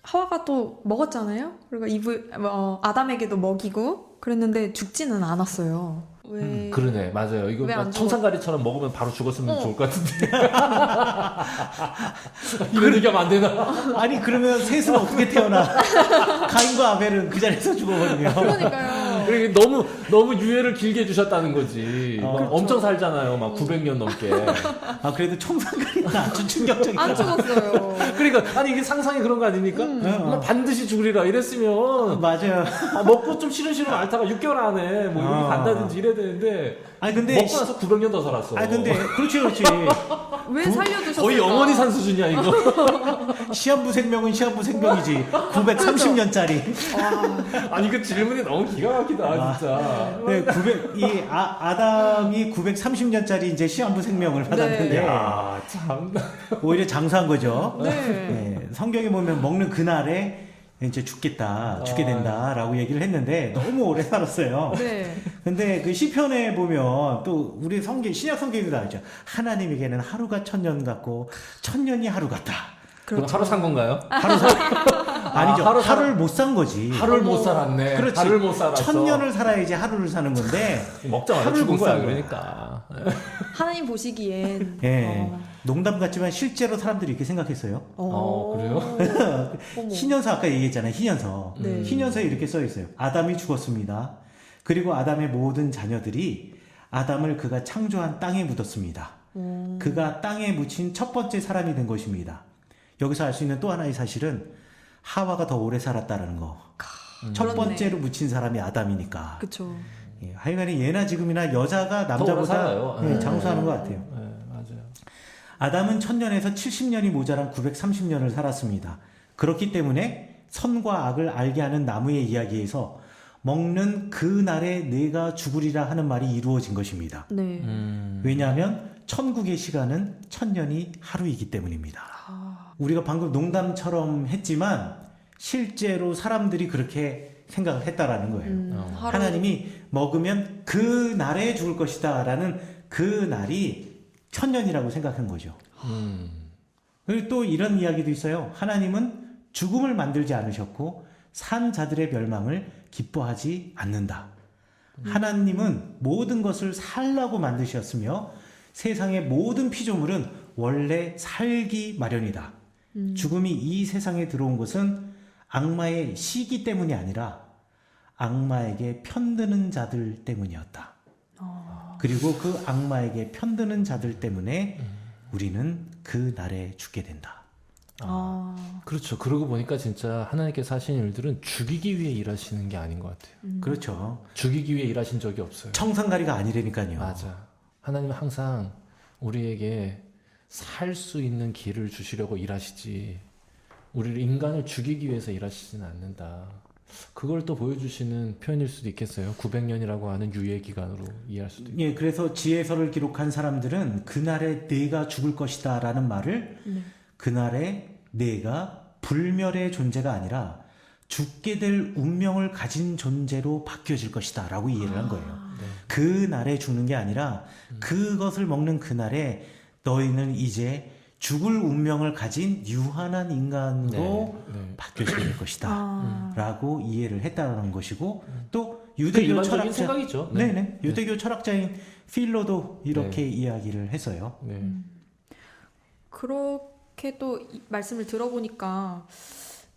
하와가 또 먹었잖아요. 그리고 아담에게도 먹이고 그랬는데 죽지는 않았어요. 왜? 그러네, 맞아요. 이거 왜 안 막 청산가리처럼 먹으면 바로 죽었으면 좋을 것 같은데. 이런 얘기하면 안 되나? 아니 그러면 셋은 어떻게 태어나? 가인과 아벨은 그 자리에서 죽어버리면. 그러니까요. 그러니까 너무 유해를 길게 해주셨다는 거지. 막 그렇죠. 엄청 살잖아요. 막 900년 넘게. 아 그래도 청산가리는 아주 충격적이다. 안 죽었어요. 그러니까 아니 이게 상상이 그런 거 아닙니까? 막 반드시 죽으리라 이랬으면 맞아요. 먹고 좀 싫으면 앓다가 6개월 안에 뭐 여기 간다든지 이래야 되는데 아니 근데 먹고 나서 900년 더 살았어. 아니 근데 그렇지. 왜 살려두셨을까? 거의 영원히 산 수준이야 이거. 시한부 생명은 시한부 생명이지. 930년짜리. 아니 그 질문이 너무 기가 막히다 진짜. 네, 아담이 930년짜리 이제 시한부 생명을 받았는데 야 참. 오히려 장수한 거죠. 네. 네, 성경에 보면 먹는 그날에 이제 죽게 된다라고 얘기를 했는데 너무 오래 살았어요. 네. 근데 그 시편에 보면 또 우리 신약 성경에도 나오죠. 하나님에게는 하루가 천년 같고 천년이 하루 같다. 그럼 그렇죠. 하루 산 건가요? 아니죠. 하루를 못 산 거지. 하루를 못 살았네. 그렇지. 하루를 못 살았어. 천년을 살아야지 하루를 사는 건데 먹자마자 하루를 죽은 못 거야 산 거야. 그러니까. 하나님 보시기엔. 예. 농담 같지만 실제로 사람들이 이렇게 생각했어요. 그래요? 어머. 신현서 아까 얘기했잖아요. 신현서. 네. 신현서에 이렇게 써 있어요. 아담이 죽었습니다. 그리고 아담의 모든 자녀들이 아담을 그가 창조한 땅에 묻었습니다. 그가 땅에 묻힌 첫 번째 사람이 된 것입니다. 여기서 알 수 있는 또 하나의 사실은 하와가 더 오래 살았다는 거. 첫 그렇네. 번째로 묻힌 사람이 아담이니까. 그쵸. 예, 하여간에 예나 지금이나 여자가 더 오래 살아요. 남자보다 예, 장수하는 것 같아요. 네, 맞아요. 아담은 1000년에서 70년이 모자란 930년을 살았습니다. 그렇기 때문에 선과 악을 알게 하는 나무의 이야기에서 먹는 그 날에 내가 죽으리라 하는 말이 이루어진 것입니다. 네. 왜냐하면 천국의 시간은 1000년이 하루이기 때문입니다. 우리가 방금 농담처럼 했지만 실제로 사람들이 그렇게 생각을 했다라는 거예요. 하나님이 먹으면 그 날에 죽을 것이다 라는 그 날이 1000년이라고 생각한 거죠. 그리고 또 이런 이야기도 있어요. 하나님은 죽음을 만들지 않으셨고 산 자들의 멸망을 기뻐하지 않는다. 하나님은 모든 것을 살라고 만드셨으며 세상의 모든 피조물은 원래 살기 마련이다. 죽음이 이 세상에 들어온 것은 악마의 시기 때문이 아니라 악마에게 편드는 자들 때문이었다. 그리고 그 악마에게 편드는 자들 때문에 우리는 그 날에 죽게 된다. 그렇죠. 그러고 보니까 진짜 하나님께서 하신 일들은 죽이기 위해 일하시는 게 아닌 것 같아요. 그렇죠. 죽이기 위해 일하신 적이 없어요. 청산가리가 아니라니까요. 맞아. 하나님은 항상 우리에게 살 수 있는 길을 주시려고 일하시지 우리를 인간을 죽이기 위해서 일하시지는 않는다. 그걸 또 보여주시는 표현일 수도 있겠어요. 900년이라고 하는 유예 기간으로 이해할 수도 있고. 예, 그래서 지혜서를 기록한 사람들은 그날에 내가 죽을 것이다 라는 말을 그날에 내가 불멸의 존재가 아니라 죽게 될 운명을 가진 존재로 바뀌어질 것이다 라고 이해를 한 거예요. 그 날에 죽는 게 아니라 그것을 먹는 그날에 너희는 이제 죽을 운명을 가진 유한한 인간으로 바뀌어질 것이다 라고 이해를 했다는 것이고 또 유대교 일반적인 철학자 생각이죠. 네네. 유대교 철학자인 필로도 이렇게 이야기를 했어요. 네. 그렇게 또 말씀을 들어보니까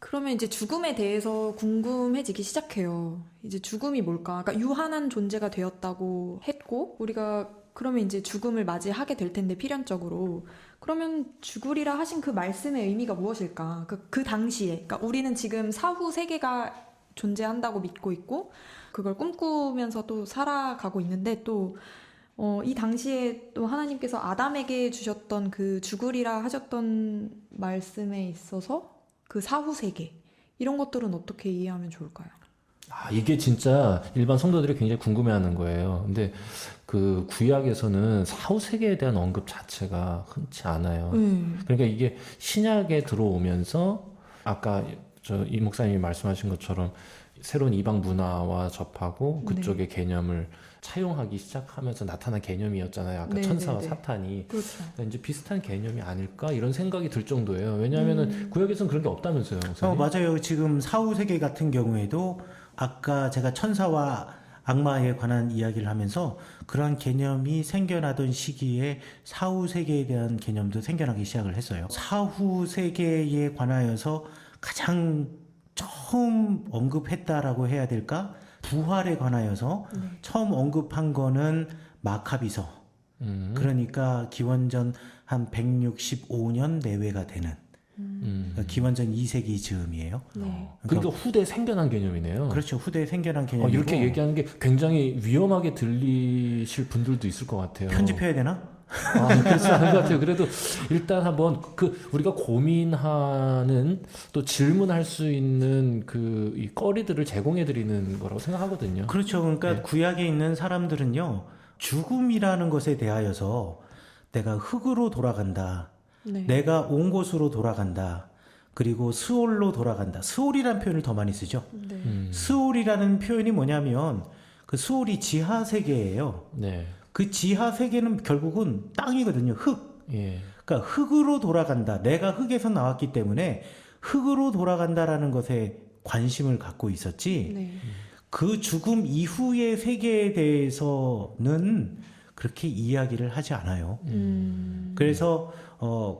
그러면 이제 죽음에 대해서 궁금해지기 시작해요. 이제 죽음이 뭘까? 그러니까 유한한 존재가 되었다고 했고 우리가 그러면 이제 죽음을 맞이하게 될 텐데 필연적으로 그러면 죽으리라 하신 그 말씀의 의미가 무엇일까? 그 당시에 그러니까 우리는 지금 사후 세계가 존재한다고 믿고 있고 그걸 꿈꾸면서 또 살아가고 있는데 또 이 당시에 또 하나님께서 아담에게 주셨던 그 죽으리라 하셨던 말씀에 있어서 그 사후 세계 이런 것들은 어떻게 이해하면 좋을까요? 이게 진짜 일반 성도들이 굉장히 궁금해하는 거예요. 근데 그 구약에서는 사후 세계에 대한 언급 자체가 흔치 않아요. 그러니까 이게 신약에 들어오면서 아까 이 목사님이 말씀하신 것처럼 새로운 이방 문화와 접하고 네. 그쪽의 개념을 차용하기 시작하면서 나타난 개념이었잖아요. 아까 네, 천사와 네, 네. 사탄이. 그렇죠. 그러니까 이제 비슷한 개념이 아닐까 이런 생각이 들 정도예요. 왜냐하면은 구약에서는 그런 게 없다면서요. 목사님? 맞아요. 지금 사후세계 같은 경우에도 아까 제가 천사와 악마에 관한 이야기를 하면서 그러한 개념이 생겨나던 시기에 사후세계에 대한 개념도 생겨나기 시작을 했어요. 사후세계에 관하여서 가장 처음 언급했다라고 해야 될까? 부활에 관하여서 네. 처음 언급한 거는 마카비서. 그러니까 기원전 한 165년 내외가 되는 그러니까 기원전 2세기 즈음이에요. 네. 그러니까 후대 생겨난 개념이네요. 그렇죠. 후대에 생겨난 개념이고 이렇게 얘기하는 게 굉장히 위험하게 들리실 분들도 있을 것 같아요. 편집해야 되나? 그렇지 않은 것 같아요. 그래도 일단 한번 우리가 고민하는 또 질문할 수 있는 이 거리들을 제공해 드리는 거라고 생각하거든요. 그렇죠. 그러니까 네. 구약에 있는 사람들은요. 죽음이라는 것에 대하여서 내가 흙으로 돌아간다. 네. 내가 온 곳으로 돌아간다. 그리고 스올로 돌아간다. 스올이라는 표현을 더 많이 쓰죠. 네. 스올이라는 표현이 뭐냐면 그 스올이 지하 세계예요. 네. 그 지하 세계는 결국은 땅이거든요. 흙. 예. 그러니까 흙으로 돌아간다. 내가 흙에서 나왔기 때문에 흙으로 돌아간다라는 것에 관심을 갖고 있었지. 네. 그 죽음 이후의 세계에 대해서는 그렇게 이야기를 하지 않아요. 그래서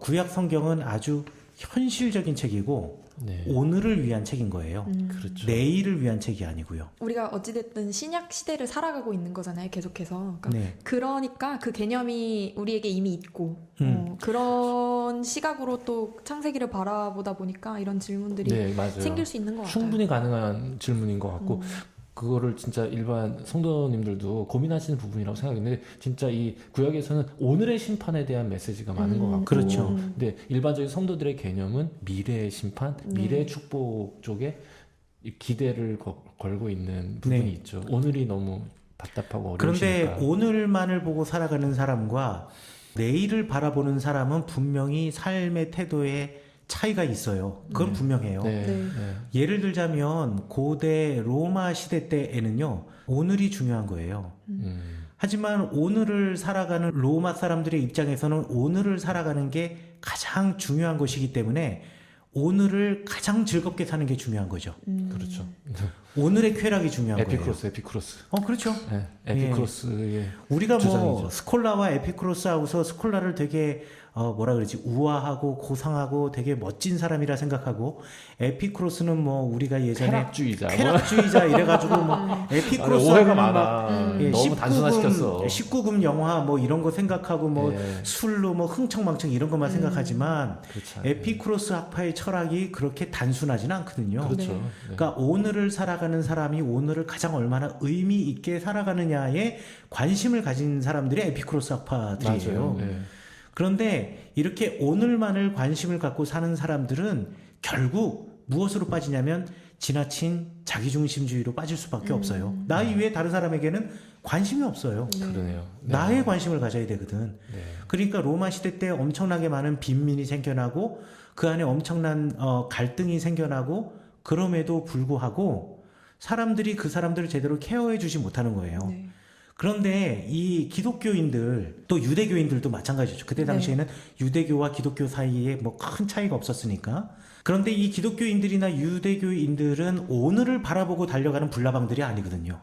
구약 성경은 아주 현실적인 책이고 네. 오늘을 위한 책인 거예요. 그렇죠. 내일을 위한 책이 아니고요. 우리가 어찌됐든 신약 시대를 살아가고 있는 거잖아요, 계속해서. 그러니까, 네. 그러니까 그 개념이 우리에게 이미 있고, 그런 시각으로 또 창세기를 바라보다 보니까 이런 질문들이 네, 맞아요. 생길 수 있는 것 같아요. 충분히 가능한 질문인 것 같고 그거를 진짜 일반 성도님들도 고민하시는 부분이라고 생각했는데 진짜 이 구약에서는 오늘의 심판에 대한 메시지가 많은 것 같고 그렇죠. 근데 일반적인 성도들의 개념은 미래의 심판, 미래의 축복 쪽에 이 기대를 걸고 있는 부분이 네. 있죠. 오늘이 너무 답답하고 그런데 어려우시니까. 오늘만을 보고 살아가는 사람과 내일을 바라보는 사람은 분명히 삶의 태도에 차이가 있어요. 그건 분명해요. 네. 네. 네. 예를 들자면 고대 로마 시대 때에는요. 오늘이 중요한 거예요. 하지만 오늘을 살아가는 로마 사람들의 입장에서는 오늘을 살아가는 게 가장 중요한 것이기 때문에 오늘을 가장 즐겁게 사는 게 중요한 거죠. 그렇죠. 오늘의 쾌락이 중요한 에피크로스. 거예요. 그렇죠. 네, 에피크로스의 우리가 뭐 주장이죠. 스콜라와 에피크로스하고서 스콜라를 되게 뭐라 그러지 우아하고 고상하고 되게 멋진 사람이라 생각하고 에피크로스는 뭐 우리가 예전에 쾌락주의자 이래가지고 뭐 에피크로스 오해가 많아. 예, 너무 단순화시켰어. 19금 영화 뭐 이런 거 생각하고 뭐 예. 술로 뭐 흥청망청 이런 것만 생각하지만 그렇지 않아요. 에피크로스 학파의 철학이 그렇게 단순하지는 않거든요. 그렇죠. 네. 네. 그러니까 오늘을 살아가는 사람이 오늘을 가장 얼마나 의미 있게 살아가느냐에 관심을 가진 사람들이 에피크로스 학파들이에요. 맞아요. 네. 그런데 이렇게 오늘만을 관심을 갖고 사는 사람들은 결국 무엇으로 빠지냐면 지나친 자기중심주의로 빠질 수밖에 없어요. 나 이외에 다른 사람에게는 관심이 없어요. 그러네요. 네. 나의 관심을 가져야 되거든. 네. 그러니까 로마 시대 때 엄청나게 많은 빈민이 생겨나고 그 안에 엄청난 갈등이 생겨나고 그럼에도 불구하고 사람들이 그 사람들을 제대로 케어해 주지 못하는 거예요. 네. 그런데 이 기독교인들 또 유대교인들도 마찬가지죠. 그때 당시에는 유대교와 기독교 사이에 뭐 큰 차이가 없었으니까. 그런데 이 기독교인들이나 유대교인들은 오늘을 바라보고 달려가는 불나방들이 아니거든요.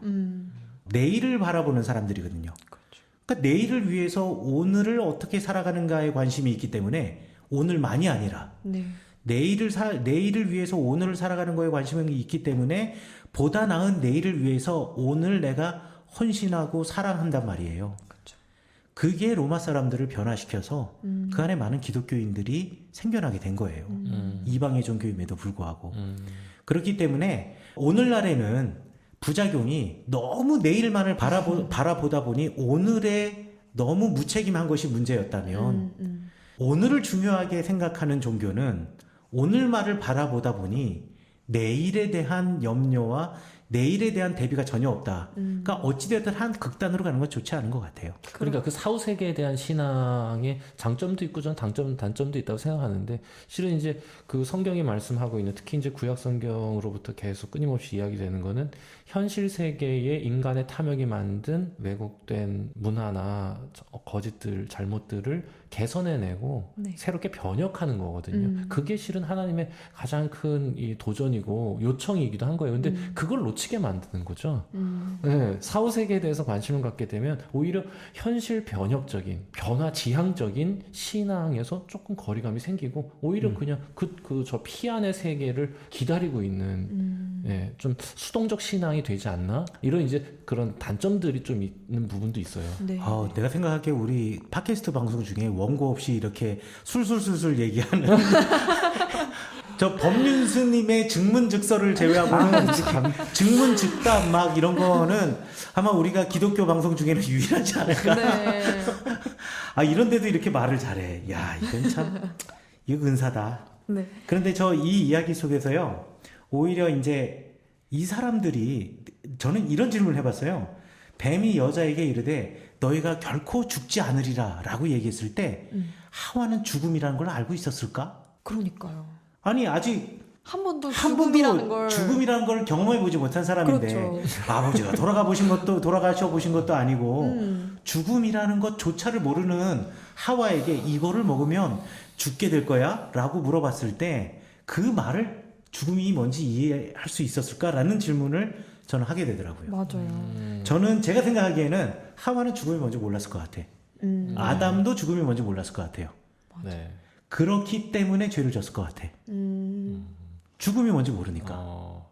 내일을 바라보는 사람들이거든요. 그러니까 내일을 위해서 오늘을 어떻게 살아가는가에 관심이 있기 때문에 오늘만이 아니라 네. 내일을 위해서 오늘을 살아가는 거에 관심이 있기 때문에 보다 나은 내일을 위해서 오늘 내가 헌신하고 사랑한단 말이에요. 그렇죠. 그게 로마 사람들을 변화시켜서 그 안에 많은 기독교인들이 생겨나게 된 거예요. 이방의 종교임에도 불구하고. 그렇기 때문에 오늘날에는 부작용이 너무 내일만을 바라보다 보니 오늘에 너무 무책임한 것이 문제였다면 오늘을 중요하게 생각하는 종교는 오늘만을 바라보다 보니 내일에 대한 염려와 내일에 대한 대비가 전혀 없다. 그러니까 어찌되었든 한 극단으로 가는 건 좋지 않은 것 같아요. 그러니까 그 사후 세계에 대한 신앙의 장점도 있고 저는 단점도 있다고 생각하는데 실은 이제 그 성경이 말씀하고 있는 특히 이제 구약 성경으로부터 계속 끊임없이 이야기되는 거는 현실 세계에 인간의 탐욕이 만든 왜곡된 문화나 거짓들, 잘못들을 개선해내고 네. 새롭게 변혁하는 거거든요. 그게 실은 하나님의 가장 큰 이 도전이고 요청이기도 한 거예요. 근데 그걸 놓치게 만드는 거죠. 네, 사후 세계에 대해서 관심을 갖게 되면 오히려 현실 변혁적인 변화 지향적인 신앙에서 조금 거리감이 생기고 오히려 그냥 저 피안의 세계를 기다리고 있는 예, 좀 수동적 신앙이 되지 않나 이런 이제 그런 단점들이 좀 있는 부분도 있어요. 네. 내가 생각하기에 우리 팟캐스트 방송 중에 원고 없이 이렇게 술술술술 얘기하는 저 법륜스님의 증문즉서를 제외하고는 증문즉답 막 이런 거는 아마 우리가 기독교 방송 중에는 유일하지 않을까. 네. 이런 데도 이렇게 말을 잘해. 야, 이건 참 이거 은사다. 네. 그런데 저 이 이야기 속에서요, 오히려 이제 이 사람들이 저는 이런 질문을 해봤어요. 뱀이 여자에게 이르되 너희가 결코 죽지 않으리라 라고 얘기했을 때 하와는 죽음이라는 걸 알고 있었을까? 그러니까요. 아니 아직 한 번도 한 죽음이라는 번도 걸 죽음이라는 걸 경험해 보지 못한 사람인데 그렇죠. 아버지가 돌아가셔 보신 것도 아니고 죽음이라는 것조차를 모르는 하와에게 이거를 먹으면 죽게 될 거야? 라고 물어봤을 때 그 말을 죽음이 뭔지 이해할 수 있었을까라는 질문을 저는 하게 되더라고요. 맞아요. 저는 제가 생각하기에는 하와는 죽음이 뭔지 몰랐을 것 같아. 아담도 죽음이 뭔지 몰랐을 것 같아요. 네. 그렇기 때문에 죄를 졌을 것 같아. 죽음이 뭔지 모르니까.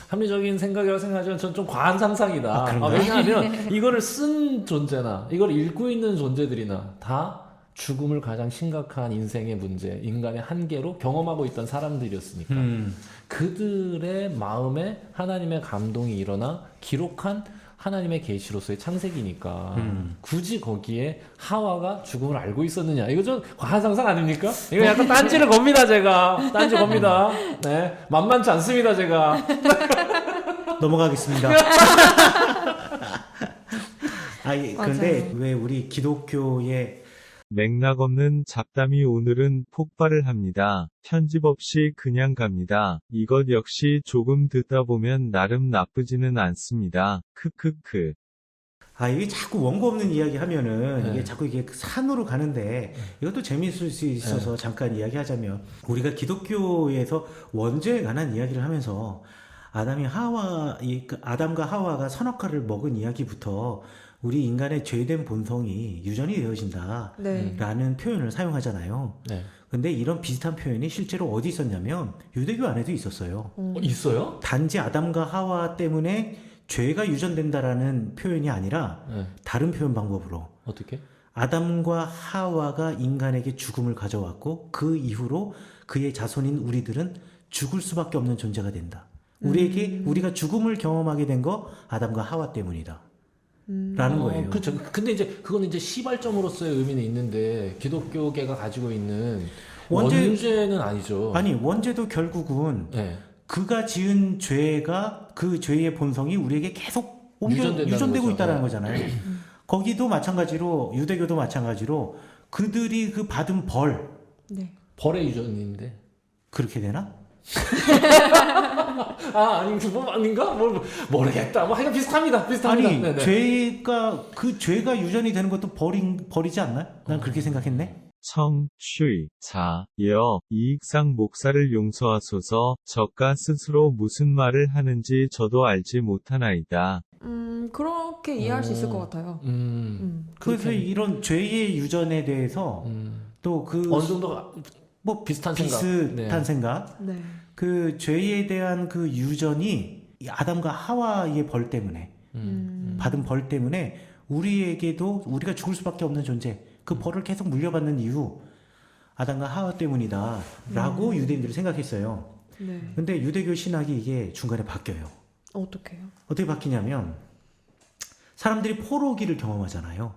합리적인 생각이라고 생각하지만 전 좀 과한 상상이다. 그런가요? 왜냐하면 이거를 쓴 존재나 이걸 읽고 있는 존재들이나 다 죽음을 가장 심각한 인생의 문제, 인간의 한계로 경험하고 있던 사람들이었으니까 그들의 마음에 하나님의 감동이 일어나 기록한 하나님의 계시로서의 창세기니까 굳이 거기에 하와가 죽음을 알고 있었느냐 이거 좀 과한 상상 아닙니까? 이거 약간 딴지를 겁니다 제가 딴지 겁니다. 네 만만치 않습니다 제가. 넘어가겠습니다. 그런데 왜 우리 기독교의 맥락 없는 잡담이 오늘은 폭발을 합니다. 편집 없이 그냥 갑니다. 이것 역시 조금 듣다 보면 나름 나쁘지는 않습니다. 크크크. 이게 자꾸 원고 없는 이야기 하면은 이게 자꾸 이게 산으로 가는데 이것도 재미있을 수 있어서 잠깐 이야기하자면 우리가 기독교에서 원죄에 관한 이야기를 하면서 아담과 하와가 선악과를 먹은 이야기부터 우리 인간의 죄된 본성이 유전이 되어진다라는 표현을 사용하잖아요. 네. 근데 이런 비슷한 표현이 실제로 어디 있었냐면 유대교 안에도 있었어요. 있어요? 단지 아담과 하와 때문에 죄가 유전된다라는 표현이 아니라 다른 표현 방법으로 어떻게? 아담과 하와가 인간에게 죽음을 가져왔고 그 이후로 그의 자손인 우리들은 죽을 수밖에 없는 존재가 된다. 우리가 죽음을 경험하게 된 거 아담과 하와 때문이다. 라는 거예요. 그렇죠. 근데 이제 그건 이제 시발점으로서의 의미는 있는데 기독교계가 가지고 있는 원죄는 아니죠. 아니 원죄도 결국은 그가 지은 죄가 그 죄의 본성이 우리에게 계속 유전되고 있다는 거잖아요. 거기도 마찬가지로 유대교도 마찬가지로 그들이 그 받은 벌의 유전인데 그렇게 되나? 아니 뭐 아닌가? 모르겠다. 하여간 비슷합니다. 아니 네네. 죄가 유전이 되는 것도 벌이지 않나요? 난 그렇게 생각했네. 이익상 목사를 용서하소서. 저가 스스로 무슨 말을 하는지 저도 알지 못하나이다. 그렇게 이해할 수 있을 것 같아요. 그래서 이런 죄의 유전에 대해서 또 어느 정도 비슷한 생각. 네. 그 죄에 대한 그 유전이 이 아담과 하와의 벌 때문에 받은 벌 때문에 우리에게도 우리가 죽을 수밖에 없는 존재 그 벌을 계속 물려받는 이유 아담과 하와 때문이다라고 유대인들이 생각했어요. 네. 근데 유대교 신학이 이게 중간에 바뀌어요. 어떻게요? 어떻게 바뀌냐면 사람들이 포로기를 경험하잖아요.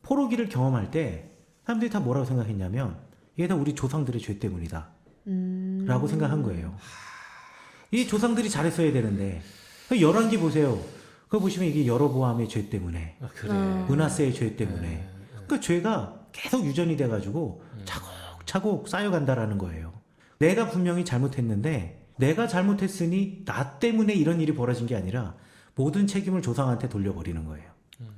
포로기를 경험할 때 사람들이 다 뭐라고 생각했냐면 이게 다 우리 조상들의 죄 때문이다 라고 생각한 거예요. 이 조상들이 잘했어야 되는데 열왕기 보세요. 그거 보시면 이게 여로보암의 죄 때문에, 아, 그래. 므낫세의 죄 때문에, 네. 그 죄가 계속 유전이 돼가지고 차곡차곡 쌓여간다라는 거예요. 내가 분명히 잘못했는데 내가 잘못했으니 나 때문에 이런 일이 벌어진 게 아니라 모든 책임을 조상한테 돌려버리는 거예요.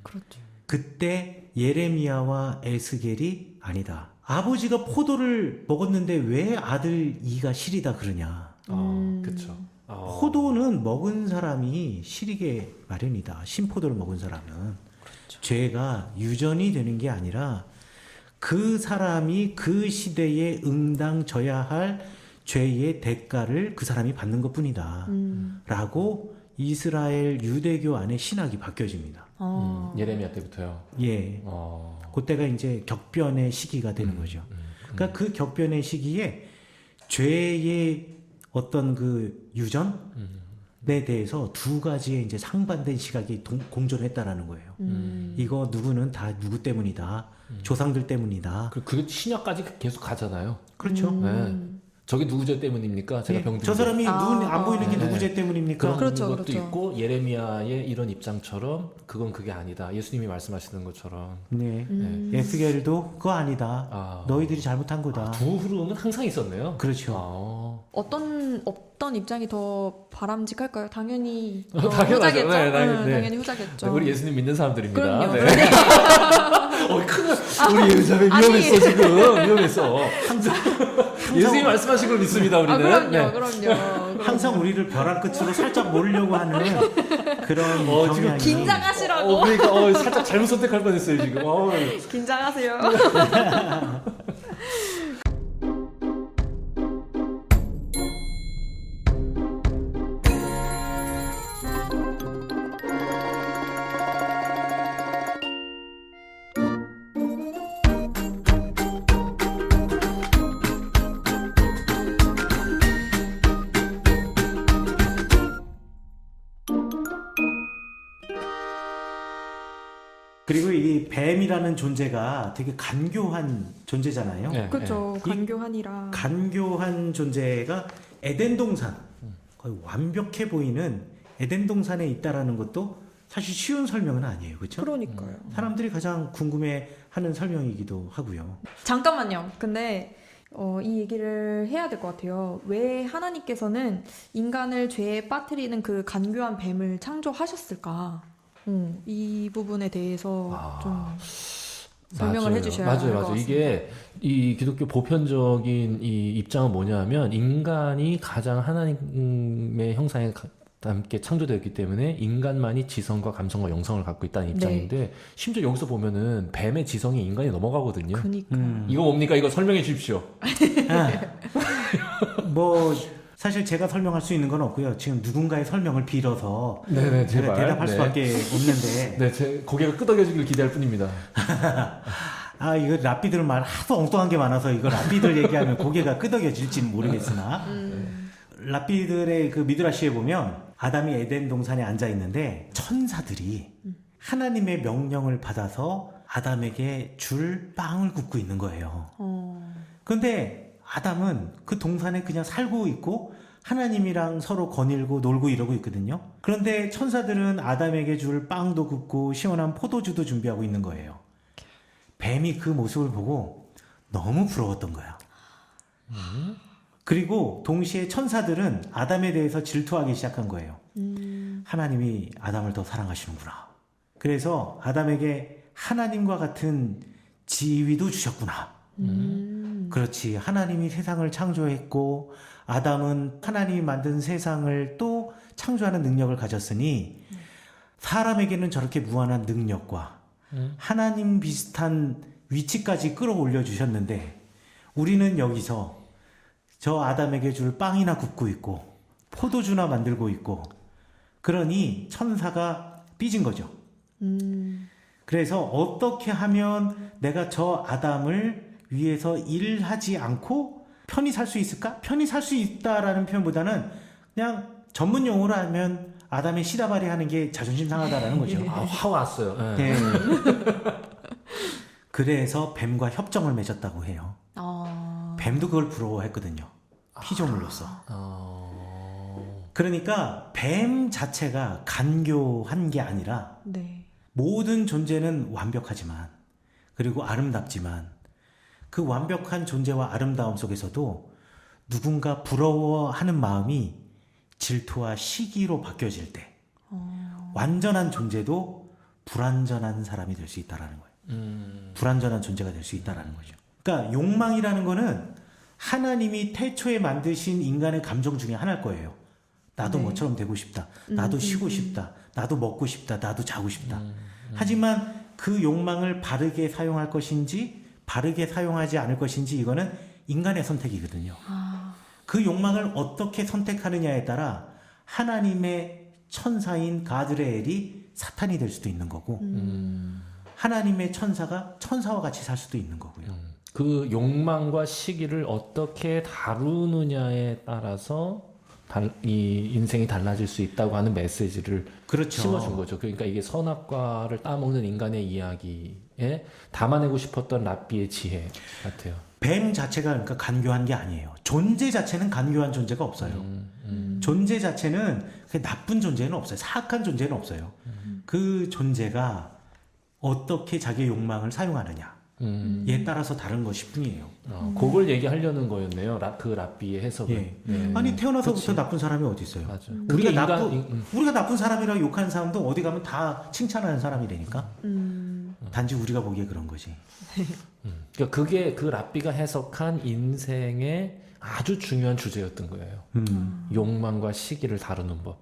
그렇죠. 그때 예레미야와 에스겔이 아니다. 아버지가 포도를 먹었는데 왜 아들 이가 시리다 그러냐. 그쵸. 포도는 먹은 사람이 시리게 마련이다. 신포도를 먹은 사람은. 죄가 유전이 되는 게 아니라 그 사람이 그 시대에 응당져야 할 죄의 대가를 그 사람이 받는 것뿐이다. 라고 이스라엘 유대교 안에 신학이 바뀌어집니다. 예레미야 때부터요. 예. 그때가 이제 격변의 시기가 되는 거죠. 그러니까 그 격변의 시기에 죄의 어떤 그 유전에 대해서 두 가지의 이제 상반된 시각이 공존했다라는 거예요. 이거 누구는 다 누구 때문이다. 조상들 때문이다. 그게 신약까지 계속 가잖아요. 그렇죠. 네. 저게 누구 죄 때문입니까? 제가 예, 병든 저 사람이 눈 안 보이는 게 네. 누구 죄 때문입니까? 그런 그렇죠, 것도 그렇죠. 있고 예레미야의 이런 입장처럼 그건 그게 아니다. 예수님이 말씀하시는 것처럼 네. 에스겔도 그거 아니다. 너희들이 잘못한 거다. 두 흐름은 항상 있었네요. 그렇죠. 어떤 입장이 더 바람직할까요? 당연히 당연하죠. 후자겠죠. 네, 당연히, 네. 당연히 후자겠죠. 네, 우리 예수님 믿는 사람들입니다. 그럼요. 네. 큰 우리 예수님 위험했어 지금 위험했어. 항상 예수님 말씀하신 걸 믿습니다 우리는. 그럼요, 네. 그럼요. 항상 우리를 벼랑 끝으로 살짝 모르려고 하는 그런 지금 경향이. 긴장하시라고. 그러니까 살짝 잘못 선택할 뻔했어요 지금. 긴장하세요. 그리고 이 뱀이라는 존재가 되게 간교한 존재잖아요. 네. 그렇죠. 간교한이라. 간교한 존재가 에덴 동산, 거의 완벽해 보이는 에덴 동산에 있다라는 것도 사실 쉬운 설명은 아니에요. 그렇죠? 그러니까요. 사람들이 가장 궁금해하는 설명이기도 하고요. 잠깐만요. 근데 이 얘기를 해야 될 것 같아요. 왜 하나님께서는 인간을 죄에 빠뜨리는 그 간교한 뱀을 창조하셨을까? 이 부분에 대해서 좀 설명을 맞아요. 해주셔야 할 것 맞아요. 같습니다. 이게 이 기독교 보편적인 이 입장은 뭐냐면 인간이 가장 하나님의 형상에 함께 창조되었기 때문에 인간만이 지성과 감성과 영성을 갖고 있다는 입장인데 심지어 여기서 보면은 뱀의 지성이 인간이 넘어가거든요. 그니까. 이거 뭡니까? 이거 설명해 주십시오. 뭐 사실 제가 설명할 수 있는 건 없고요. 지금 누군가의 설명을 빌어서 네네, 제가 제발. 대답할 수밖에 없는데. 네, 제 고개가 끄덕여지길 기대할 뿐입니다. 이거 랍비들 말 하도 엉뚱한 게 많아서 이거 랍비들 얘기하면 고개가 끄덕여질지는 모르겠으나 랍비들의 그 미드라시에 보면 아담이 에덴 동산에 앉아 있는데 천사들이 하나님의 명령을 받아서 아담에게 줄 빵을 굽고 있는 거예요. 그런데 아담은 그 동산에 그냥 살고 있고 하나님이랑 서로 거닐고 놀고 이러고 있거든요. 그런데 천사들은 아담에게 줄 빵도 굽고 시원한 포도주도 준비하고 있는 거예요. 뱀이 그 모습을 보고 너무 부러웠던 거야. 그리고 동시에 천사들은 아담에 대해서 질투하기 시작한 거예요. 하나님이 아담을 더 사랑하시는구나. 그래서 아담에게 하나님과 같은 지위도 주셨구나. 그렇지. 하나님이 세상을 창조했고 아담은 하나님이 만든 세상을 또 창조하는 능력을 가졌으니 사람에게는 저렇게 무한한 능력과 하나님 비슷한 위치까지 끌어올려 주셨는데 우리는 여기서 저 아담에게 줄 빵이나 굽고 있고 포도주나 만들고 있고 그러니 천사가 삐진 거죠. 그래서 어떻게 하면 내가 저 아담을 위해서 일하지 않고 편히 살 수 있을까? 편히 살 수 있다라는 표현보다는 그냥 전문 용어로 하면 아담의 시다발이 하는 게 자존심 상하다라는 거죠. 화 왔어요. 네. 그래서 뱀과 협정을 맺었다고 해요. 뱀도 그걸 부러워했거든요. 피조물로서. 그러니까 뱀 자체가 간교한 게 아니라 네. 모든 존재는 완벽하지만 그리고 아름답지만 그 완벽한 존재와 아름다움 속에서도 누군가 부러워하는 마음이 질투와 시기로 바뀌어질 때 완전한 존재도 불완전한 사람이 될 수 있다라는 거예요. 불완전한 존재가 될 수 있다라는 거죠. 그러니까 욕망이라는 거는 하나님이 태초에 만드신 인간의 감정 중에 하나일 거예요. 나도 네. 뭐처럼 되고 싶다. 나도 쉬고 싶다. 나도 먹고 싶다. 나도 자고 싶다. 하지만 그 욕망을 바르게 사용할 것인지 바르게 사용하지 않을 것인지 이거는 인간의 선택이거든요. 그 욕망을 어떻게 선택하느냐에 따라 하나님의 천사인 가드레엘이 사탄이 될 수도 있는 거고 하나님의 천사가 천사와 같이 살 수도 있는 거고요. 그 욕망과 시기를 어떻게 다루느냐에 따라서 이 인생이 달라질 수 있다고 하는 메시지를 그렇죠. 심어준 거죠. 그러니까 이게 선악과를 따먹는 인간의 이야기에 담아내고 싶었던 랍비의 지혜 같아요. 뱀 자체가 그러니까 간교한 게 아니에요. 존재 자체는 간교한 존재가 없어요. 존재 자체는 나쁜 존재는 없어요. 사악한 존재는 없어요. 그 존재가 어떻게 자기의 욕망을 사용하느냐 에 따라서 다른 것일 뿐이에요. 그걸 얘기하려는 거였네요. 그 랍비의 해석은. 예. 네. 아니 태어나서부터 그치. 나쁜 사람이 어디 있어요? 맞아. 우리가 나쁜 사람이라고 욕하는 사람도 어디 가면 다 칭찬하는 사람이라니까. 단지 우리가 보기에 그런 거지. 그러니까 그게 그 랍비가 해석한 인생의 아주 중요한 주제였던 거예요. 욕망과 시기를 다루는 법.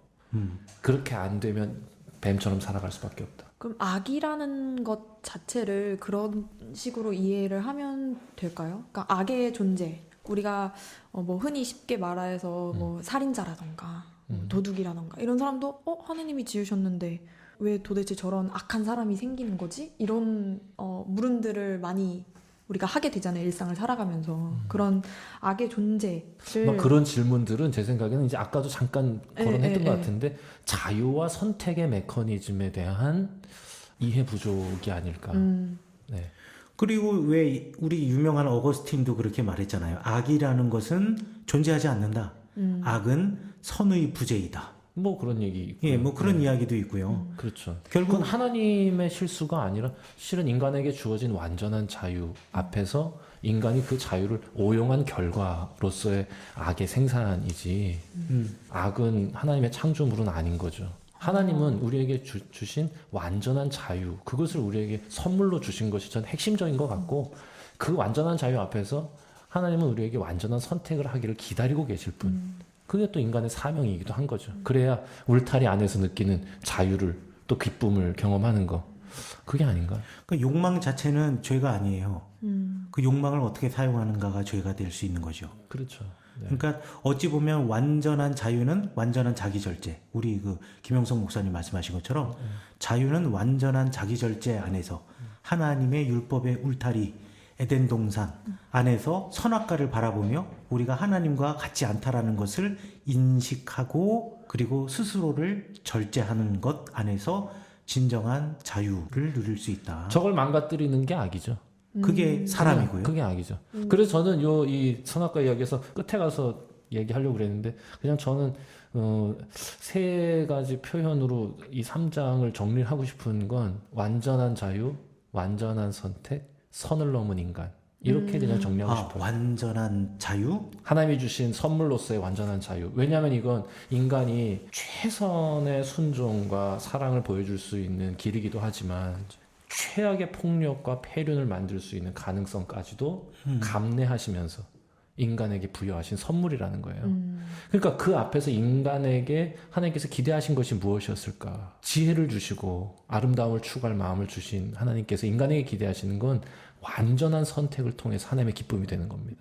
그렇게 안 되면 뱀처럼 살아갈 수밖에 없다. 그럼 악이라는 것 자체를 그런 식으로 이해를 하면 될까요? 그러니까 악의 존재. 우리가 뭐 흔히 쉽게 말해서 뭐 살인자라던가 도둑이라던가 이런 사람도 하나님이 지으셨는데 왜 도대체 저런 악한 사람이 생기는 거지? 이런 물음들을 많이 우리가 하게 되잖아요. 일상을 살아가면서. 그런 악의 존재를 막 그런 질문들은 제 생각에는 이제 아까도 잠깐 거론했던 예, 것 예. 같은데 자유와 선택의 메커니즘에 대한 이해 부족이 아닐까. 네. 그리고 왜 우리 유명한 어거스틴도 그렇게 말했잖아요. 악이라는 것은 존재하지 않는다. 악은 선의 부재이다. 뭐 그런 얘기 있고요. 예, 뭐 그런 이야기도 있고요. 그렇죠. 결국 그건 하나님의 실수가 아니라 실은 인간에게 주어진 완전한 자유 앞에서 인간이 그 자유를 오용한 결과로서의 악의 생산이지 악은 하나님의 창조물은 아닌 거죠. 하나님은 우리에게 주신 완전한 자유, 그것을 우리에게 선물로 주신 것이 전 핵심적인 것 같고 그 완전한 자유 앞에서 하나님은 우리에게 완전한 선택을 하기를 기다리고 계실 뿐. 그게 또 인간의 사명이기도 한 거죠. 그래야 울타리 안에서 느끼는 자유를 또 기쁨을 경험하는 거. 그게 아닌가? 그 욕망 자체는 죄가 아니에요. 그 욕망을 어떻게 사용하는가가 죄가 될 수 있는 거죠. 그렇죠. 네. 그러니까 어찌 보면 완전한 자유는 완전한 자기절제. 우리 그 김영성 목사님 말씀하신 것처럼 자유는 완전한 자기절제 안에서 하나님의 율법의 울타리 에덴 동산 안에서 선악과를 바라보며 우리가 하나님과 같지 않다라는 것을 인식하고 그리고 스스로를 절제하는 것 안에서 진정한 자유를 누릴 수 있다. 저걸 망가뜨리는 게 악이죠. 그게 사람이고요. 그게 악이죠. 그래서 저는 이 선악과 이야기에서 끝에 가서 얘기하려고 그랬는데 그냥 저는 세 가지 표현으로 이 3장을 정리를 하고 싶은 건 완전한 자유, 완전한 선택, 선을 넘은 인간 이렇게 그냥 정리하고 싶어요. 완전한 자유? 하나님이 주신 선물로서의 완전한 자유. 왜냐하면 이건 인간이 최선의 순종과 사랑을 보여줄 수 있는 길이기도 하지만 최악의 폭력과 폐륜을 만들 수 있는 가능성까지도 감내하시면서 인간에게 부여하신 선물이라는 거예요. 그러니까 그 앞에서 인간에게 하나님께서 기대하신 것이 무엇이었을까? 지혜를 주시고 아름다움을 추구할 마음을 주신 하나님께서 인간에게 기대하시는 건 완전한 선택을 통해서 하나님의 기쁨이 되는 겁니다.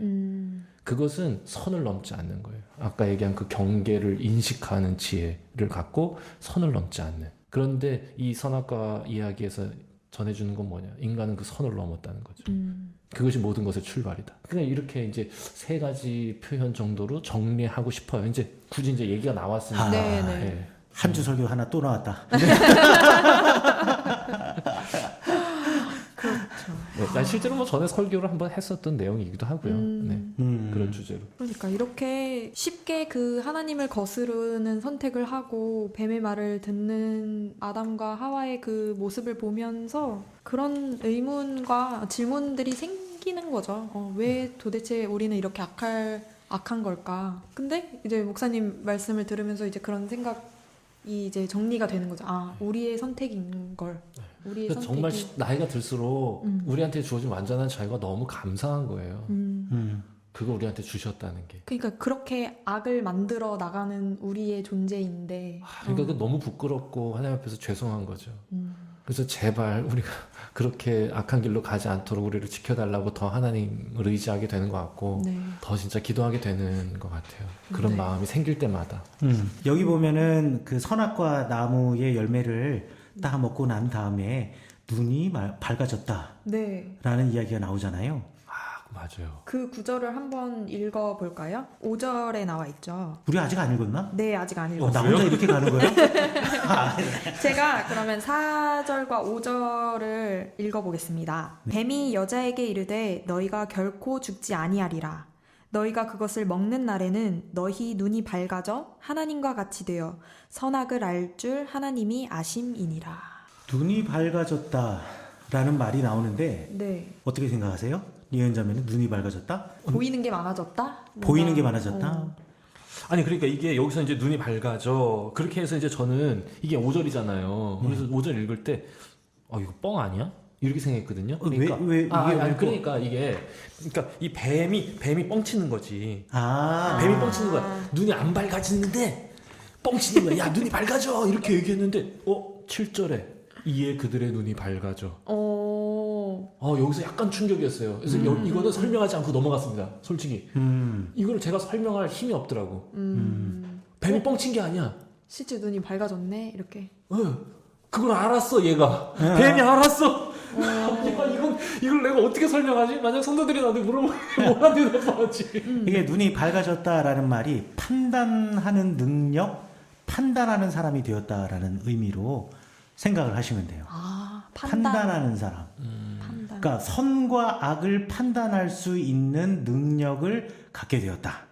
그것은 선을 넘지 않는 거예요. 아까 얘기한 그 경계를 인식하는 지혜를 갖고 선을 넘지 않는. 그런데 이 선악과 이야기에서 전해주는 건 뭐냐? 인간은 그 선을 넘었다는 거죠. 그것이 모든 것의 출발이다. 그냥 이렇게 이제 세 가지 표현 정도로 정리하고 싶어요. 이제 굳이 이제 얘기가 나왔으니까. 네네. 예. 한 주 설교 하나 또 나왔다. 네, 난 실제로 뭐 전에 설교를 한번 했었던 내용이기도 하고요. 네, 그런 주제로. 그러니까 이렇게 이제 쉽게 그 하나님을 거스르는 선택을 하고 뱀의 말을 듣는 아담과 하와의 그 모습을 보면서 그런 의문과 질문들이 생기는 거죠. 왜 도대체 우리는 이렇게 악한 걸까? 근데 이제 목사님 말씀을 들으면서 이제 그런 생각이 이제 정리가 되는 거죠. 우리의 선택인 걸. 우리의 그러니까 선택이. 정말 나이가 들수록 우리한테 주어진 완전한 자유가 너무 감사한 거예요. 그거 우리한테 주셨다는 게. 그러니까 그렇게 악을 만들어 나가는 우리의 존재인데. 그러니까 그 너무 부끄럽고 하나님 앞에서 죄송한 거죠. 그래서 제발 우리가 그렇게 악한 길로 가지 않도록 우리를 지켜달라고 더 하나님을 의지하게 되는 것 같고 네. 더 진짜 기도하게 되는 것 같아요. 그런 네. 마음이 생길 때마다. 여기 보면은 그 선악과 나무의 열매를 딱 먹고 난 다음에 눈이 밝아졌다라는 네. 이야기가 나오잖아요. 맞아요. 그 구절을 한번 읽어볼까요? 5절에 나와 있죠. 우리 아직 안 읽었나? 네, 아직 안 나 읽었어요. 혼자 이렇게 가는 거야? 제가 그러면 4절과 5절을 읽어보겠습니다. 뱀이 여자에게 이르되 너희가 결코 죽지 아니하리라. 너희가 그것을 먹는 날에는 너희 눈이 밝아져 하나님과 같이 되어 선악을 알 줄 하나님이 아심이니라. 눈이 밝아졌다라는 말이 나오는데 네. 어떻게 생각하세요? 예언자매는 눈이 밝아졌다? 보이는 게 많아졌다? 보이는 게 많아졌다? 아니 그러니까 이게 여기서 이제 눈이 밝아져. 그렇게 해서 이제 저는 이게 5절이잖아요. 그래서 5절 읽을 때 이거 뻥 아니야? 이렇게 생각했거든요. 그러니까 왜 이게 왜 그러니까 이 뱀이 뻥치는 거지. 뱀이 뱀이 뻥치는 거야. 눈이 안 밝아지는데 뻥치는 거야. 야, 눈이 밝아져. 이렇게 얘기했는데 7절에 이에 그들의 눈이 밝아져. 여기서 약간 충격이었어요. 그래서 이거는 설명하지 않고 넘어갔습니다. 솔직히. 이거를 제가 설명할 힘이 없더라고. 뱀이 뻥친 게 아니야. 실제 눈이 밝아졌네 이렇게. 그걸 알았어 얘가. 뱀이 알았어. 이걸 내가 어떻게 설명하지? 만약 성도들이 나한테 물어보면 뭐라 대답하지? 이게 눈이 밝아졌다라는 말이 판단하는 능력, 판단하는 사람이 되었다라는 의미로 생각을 하시면 돼요. 판단하는 사람. 판단. 그러니까 선과 악을 판단할 수 있는 능력을 갖게 되었다.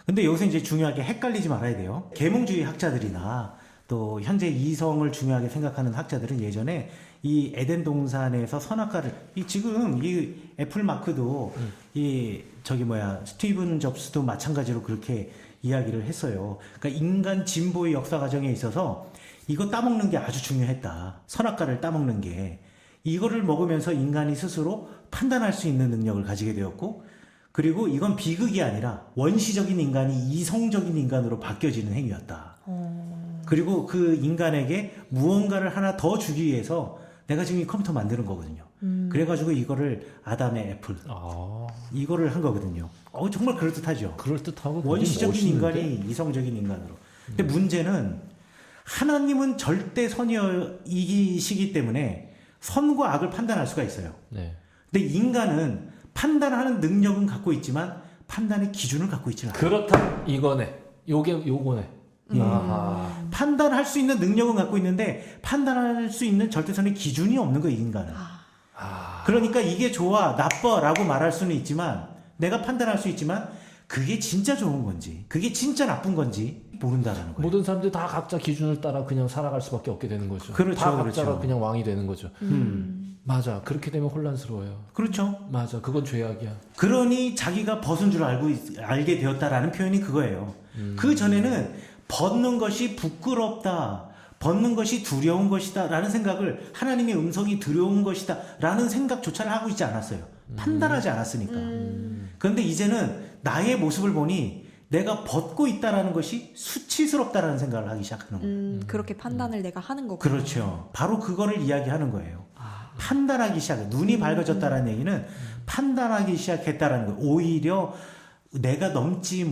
근데 여기서 이제 중요하게 헷갈리지 말아야 돼요. 계몽주의 학자들이나 또 현재 이성을 중요하게 생각하는 학자들은 예전에 이 에덴 동산에서 선악과를 지금 이 애플 마크도 스티븐 잡스도 마찬가지로 그렇게 이야기를 했어요. 그러니까 인간 진보의 역사 과정에 있어서 이거 따먹는 게 아주 중요했다. 선악과를 따먹는 게 이거를 먹으면서 인간이 스스로 판단할 수 있는 능력을 가지게 되었고, 그리고 이건 비극이 아니라 원시적인 인간이 이성적인 인간으로 바뀌어지는 행위였다. 그리고 그 인간에게 무언가를 하나 더 주기 위해서 내가 지금 이 컴퓨터 만드는 거거든요. 그래가지고 이거를 아담의 애플 이거를 한 거거든요. 정말 그럴듯하죠. 그럴듯하고 원시적인 멋있는데? 인간이 이성적인 인간으로. 근데 문제는 하나님은 절대 선이시기 때문에 선과 악을 판단할 수가 있어요. 네. 근데 인간은 판단하는 능력은 갖고 있지만 판단의 기준을 갖고 있지는 않아요. 그렇다 이거네. 요거네. 판단할 수 있는 능력은 갖고 있는데 판단할 수 있는 절대선의 기준이 없는 거예요, 인간은. 그러니까 이게 좋아, 나빠라고 말할 수는 있지만, 내가 판단할 수 있지만 그게 진짜 좋은 건지, 그게 진짜 나쁜 건지 모른다라는 거예요. 모든 사람들이 다 각자 기준을 따라 그냥 살아갈 수밖에 없게 되는 거죠. 그렇죠, 다 각자가 그렇죠. 그냥 왕이 되는 거죠. 맞아. 그렇게 되면 혼란스러워요. 그렇죠. 맞아. 그건 죄악이야. 그러니 자기가 벗은 줄 알게 되었다라는 표현이 그거예요. 그 전에는 벗는 것이 부끄럽다, 벗는 것이 두려운 것이다 라는 생각을, 하나님의 음성이 두려운 것이다 라는 생각조차를 하고 있지 않았어요. 판단하지 않았으니까. 그런데 이제는 나의 모습을 보니 내가 벗고 있다라는 것이 수치스럽다라는 생각을 하기 시작하는 거예요. 그렇게 판단을 내가 하는 거고. 그렇죠. 바로 그거를 이야기하는 거예요. 판단하기 시작해. 눈이 밝아졌다라는 얘기는 판단하기 시작했다라는 거예요. 오히려 내가 넘지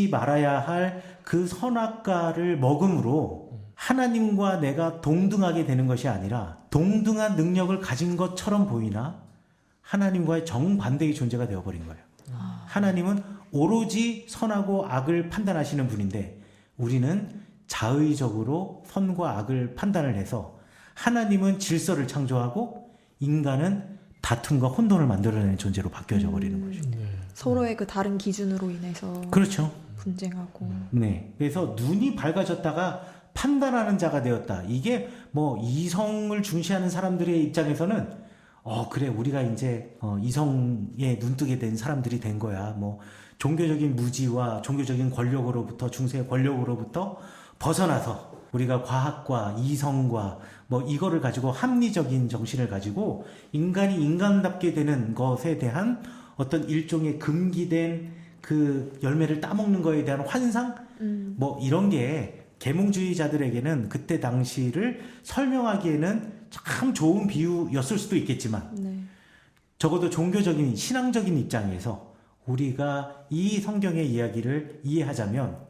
말아야 할 그 선악과를 먹음으로 하나님과 내가 동등하게 되는 것이 아니라 동등한 능력을 가진 것처럼 보이나 하나님과의 정반대의 존재가 되어버린 거예요. 하나님은 오로지 선하고 악을 판단하시는 분인데 우리는 자의적으로 선과 악을 판단을 해서, 하나님은 질서를 창조하고 인간은 다툼과 혼돈을 만들어내는 존재로 바뀌어져 버리는 거죠. 서로의 그 다른 기준으로 인해서 그렇죠. 분쟁하고. 네. 그래서 눈이 밝아졌다가 판단하는 자가 되었다. 이게 뭐 이성을 중시하는 사람들의 입장에서는 그래 우리가 이제 이성에 눈뜨게 된 사람들이 된 거야. 뭐 종교적인 무지와 종교적인 권력으로부터 중세 권력으로부터 벗어나서 우리가 과학과 이성과 뭐 이거를 가지고 합리적인 정신을 가지고 인간이 인간답게 되는 것에 대한 어떤 일종의 금기된 그 열매를 따먹는 거에 대한 환상? 뭐 이런 게 계몽주의자들에게는 그때 당시를 설명하기에는 참 좋은 비유였을 수도 있겠지만 네. 적어도 종교적인 신앙적인 입장에서 우리가 이 성경의 이야기를 이해하자면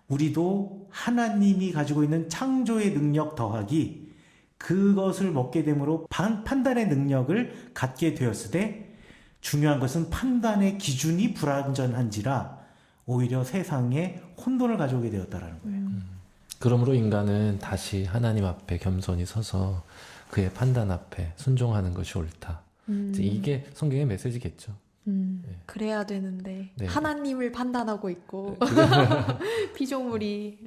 우리도 하나님이 가지고 있는 창조의 능력 더하기 그것을 먹게 됨으로 판단의 능력을 갖게 되었을 때 중요한 것은 판단의 기준이 불완전한지라 오히려 세상에 혼돈을 가져오게 되었다라는 거예요. 그러므로 인간은 다시 하나님 앞에 겸손히 서서 그의 판단 앞에 순종하는 것이 옳다. 이제 이게 성경의 메시지겠죠. 그래야 되는데 네. 하나님을 판단하고 있고 피조물이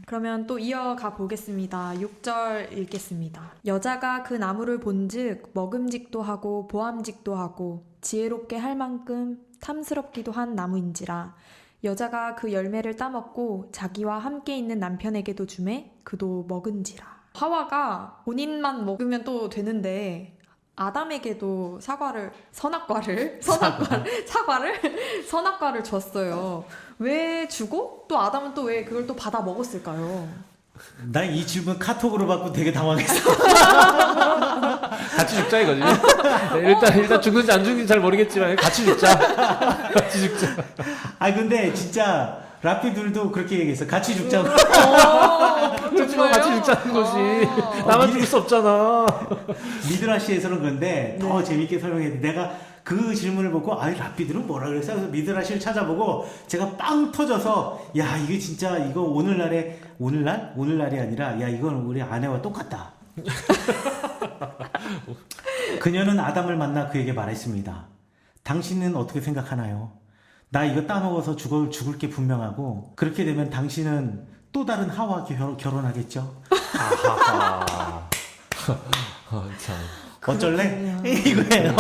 그러면 또 이어가 보겠습니다. 6절 읽겠습니다. 여자가 그 나무를 본즉 먹음직도 하고 보암직도 하고 지혜롭게 할 만큼 탐스럽기도 한 나무인지라 여자가 그 열매를 따먹고 자기와 함께 있는 남편에게도 주매 그도 먹은지라. 하와가 본인만 먹으면 또 되는데 아담에게도 선악과를 줬어요. 왜 주고 또 아담은 또 왜 그걸 또 받아 먹었을까요? 난 이 질문 카톡으로 받고 되게 당황했어. 같이 죽자 이거지. 일단 죽는지 안 죽는지 잘 모르겠지만 같이 죽자. 같이 죽자. 근데 진짜 라피들도 그렇게 얘기했어. 같이 죽자고. 그렇지만 같이 죽자는 거지. 나만 죽을 수 없잖아. 미드라시에서는 그런데 더 재밌게 설명했는데 내가 그 질문을 보고 라피들은 뭐라 그랬어? 그래서 미드라시를 찾아보고 제가 빵 터져서 야 이게 진짜 이거 오늘날이 아니라 야 이건 우리 아내와 똑같다. 그녀는 아담을 만나 그에게 말했습니다. 당신은 어떻게 생각하나요? 나 이거 따먹어서 죽을 게 분명하고 그렇게 되면 당신은 또 다른 하와 결혼하겠죠? 아하하. 참. 어쩔래? 이거예요.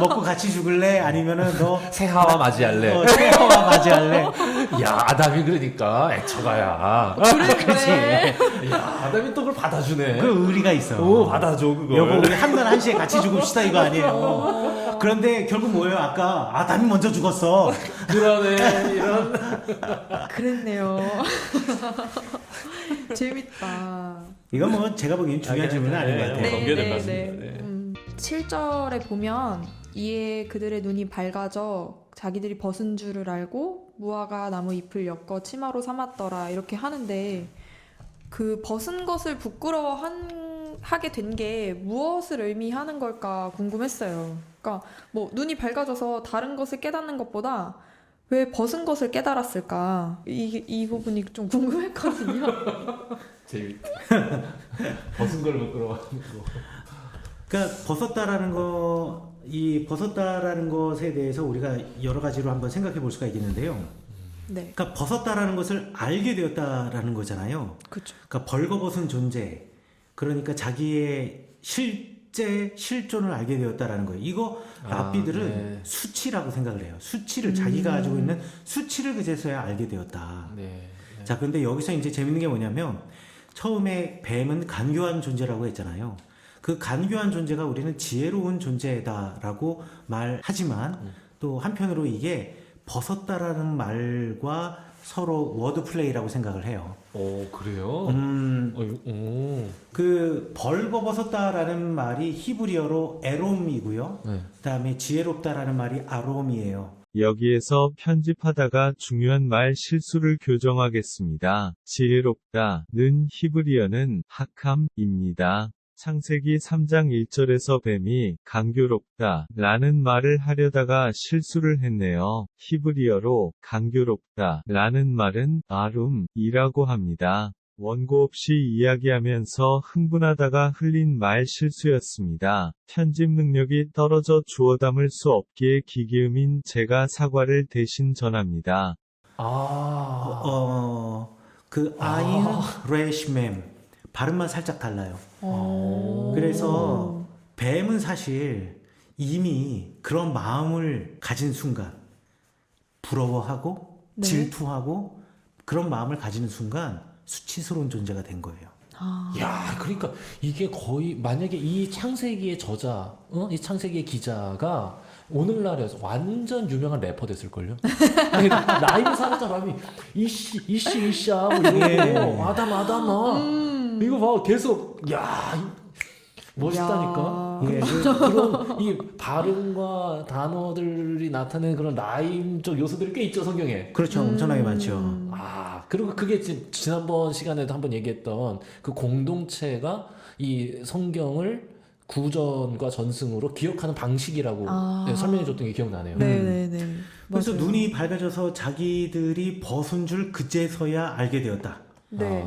먹고 같이 죽을래? 아니면은 너 새하와 맞이할래. 새하와 맞이할래? 야 아담이 그러니까 애처가야. 그렇지. 야 아담이 또 그걸 받아주네. 그 의리가 있어. 오 받아줘 그거. 여보 우리 한날 한시에 같이 죽읍시다 이거 아니에요. 그런데 결국 뭐예요? 아까 아담이 먼저 죽었어. 그러네 이런. 그랬네요. 재밌다. 이건 뭐 제가 보기엔 중요한 질문은 아닌 것 같아요. 넘겨야 될 것 같습니다. 7절에 보면 이에 그들의 눈이 밝아져 자기들이 벗은 줄을 알고 무화과 나무 잎을 엮어 치마로 삼았더라 이렇게 하는데 그 벗은 것을 부끄러워하게 된 게 무엇을 의미하는 걸까 궁금했어요. 그러니까 뭐 눈이 밝아져서 다른 것을 깨닫는 것보다 왜 벗은 것을 깨달았을까 이 부분이 좀 궁금했거든요. 재밌다. 벗은 걸 부끄러워하는 거. 그러니까 벗었다라는 것에 대해서 우리가 여러 가지로 한번 생각해 볼 수가 있겠는데요. 네, 그러니까 벗었다라는 것을 알게 되었다라는 거잖아요. 그렇죠. 그러니까 벌거벗은 존재, 그러니까 자기의 실존을 알게 되었다라는 거예요. 이거 랍비들은 네. 수치라고 생각을 해요. 수치를 자기가 가지고 있는 수치를 그제서야 알게 되었다. 네. 자, 근데 여기서 이제 재밌는 게 뭐냐면 처음에 뱀은 간교한 존재라고 했잖아요. 그 간교한 존재가 우리는 지혜로운 존재다라고 말하지만 또 한편으로 이게 벗었다라는 말과 서로 워드플레이라고 생각을 해요. 오 그래요? 그 벌거벗었다라는 말이 히브리어로 에롬이고요. 네. 그다음에 지혜롭다라는 말이 아롬이에요. 여기에서 편집하다가 중요한 말 실수를 교정하겠습니다. 지혜롭다는 히브리어는 하캄입니다. 창세기 3장 1절에서 뱀이 강교롭다 라는 말을 하려다가 실수를 했네요. 히브리어로 강교롭다 라는 말은 아룸이라고 합니다. 원고 없이 이야기하면서 흥분하다가 흘린 말 실수였습니다. 편집 능력이 떨어져 주워 담을 수 없기에 기계음인 제가 사과를 대신 전합니다. 그 아인 레시맴 발음만 살짝 달라요. 그래서 뱀은 사실 이미 그런 마음을 가진 순간 부러워하고 네. 질투하고 그런 마음을 가지는 순간 수치스러운 존재가 된 거예요. 야, 그러니까 이게 거의 만약에 이 창세기의 저자, 이 창세기의 기자가 오늘날에 완전 유명한 래퍼 됐을걸요? 아니, 라임 사람이 이씨야 뭐 이러고 예. 아담아 이거 봐 계속 멋있다니까. 예, 그런 이 발음과 단어들이 나타내는 그런 라임적 요소들이 꽤 있죠 성경에. 그렇죠. 엄청나게 많죠. 그리고 그게 지난번 시간에도 한번 얘기했던 그 공동체가 이 성경을 구전과 전승으로 기억하는 방식이라고 설명해 줬던 게 기억나네요. 네네네. 그래서 맞아요. 눈이 밝아져서 자기들이 벗은 줄 그제서야 알게 되었다. 네.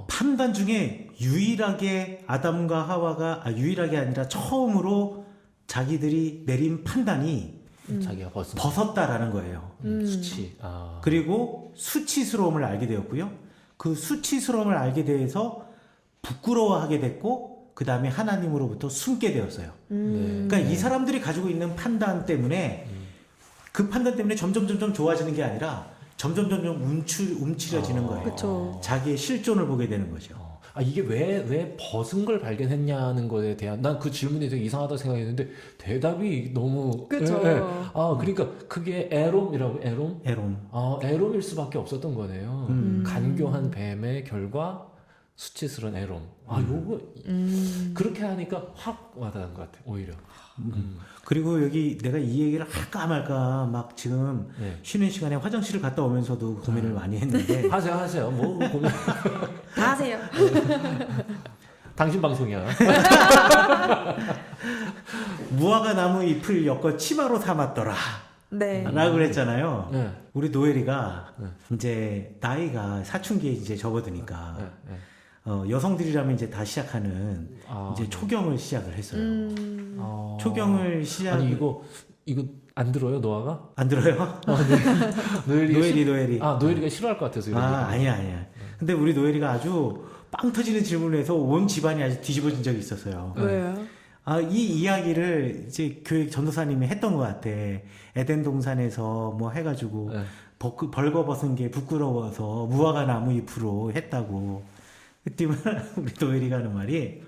판단 중에 유일하게 아담과 하와가 유일하게 아니라 처음으로 자기들이 내린 판단이 자기가 벗었다라는 거예요. 수치. 그리고 수치스러움을 알게 되었고요. 그 수치스러움을 알게 돼서 부끄러워하게 됐고 그 다음에 하나님으로부터 숨게 되었어요. 그러니까 이 사람들이 가지고 있는 판단 때문에 그 판단 때문에 점점 좋아지는 게 아니라 점점 움츠려지는 거예요. 그쵸. 자기의 실존을 보게 되는 거죠. 이게 왜 벗은 걸 발견했냐는 거에 대한 난 그 질문이 되게 이상하다고 생각했는데 대답이 너무 그쵸. 그러니까 그게 에롬이라고 에롬? 에롬. 에롬일 수밖에 없었던 거네요. 간교한 뱀의 결과 수치스러운 에롬. 요거 그렇게 하니까 확 와닿은 것 같아 오히려. 그리고 여기 내가 이 얘기를 할까 말까 막 지금 네. 쉬는 시간에 화장실을 갔다 오면서도 고민을 많이 했는데 하세요. 뭐 고민. 다 하세요. 당신 방송이야. 무화과 나무 잎을 엮어 치마로 삼았더라 네. 라고 그랬잖아요. 네. 우리 노엘이가 이제 나이가 사춘기에 이제 접어드니까 네. 여성들이라면 이제 다 시작하는 이제 초경을 시작을 했어요. 초경을 시작. 아니 이거 안 들어요 노아가? 안 들어요? 노엘이. 노엘이가 싫어할 것 같아서 이런 얘기. 아니야. 근데 우리 노엘이가 아주 빵 터지는 질문을 해서 온 집안이 아주 뒤집어진 적이 있었어요. 왜요? 이 이야기를 이제 교회 전도사님이 했던 것 같아. 에덴 동산에서 뭐 해가지고 네. 벌거벗은 게 부끄러워서 무화과 나무 잎으로 했다고. 그때만 우리 노엘이가 하는 말이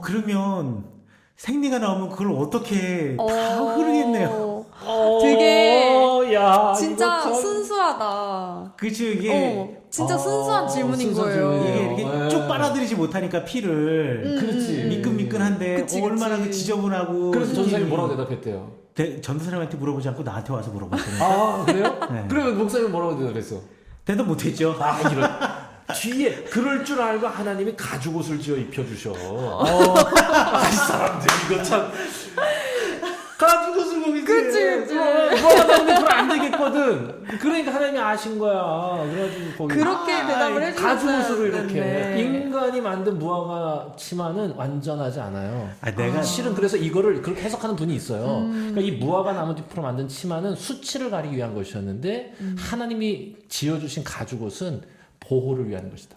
그러면 생리가 나오면 그걸 어떻게 다 흐르겠네요. 되게 야, 진짜 이거 참- 순수하다. 그치 이게 진짜 순수한 질문인 순수한 거예요. 질문이에요. 이게 이렇게 네. 쭉 빨아들이지 못하니까 피를 그렇지. 미끈미끈한데 그치. 얼마나 그 지저분하고 그래서 전사님이 손질이- 뭐라고 대답했대요? 전도사님한테 물어보지 않고 나한테 와서 물어봤어요. 그래요? 네. 그러면 목사님 뭐라고 대답했어? 대답 못했죠. 이런 뒤에 그럴 줄 알고 하나님이 가죽 옷을 지어 입혀주셔. 이 사람들 이거 참 가죽 옷을 거기 그치. 뭐가 나오는데 그건 안 되겠거든. 그러니까 하나님이 아신 거야. 그래가지고 거기 그렇게 대답을 해주셨어요. 가죽 옷으로 이렇게 네. 인간이 만든 무화과 치마는 완전하지 않아요. 내가 실은 그래서 이거를 그렇게 해석하는 분이 있어요. 그러니까 이 무화과 나무잎으로 만든 치마는 수치를 가리기 위한 것이었는데 하나님이 지어주신 가죽 옷은 보호를 위한 것이다.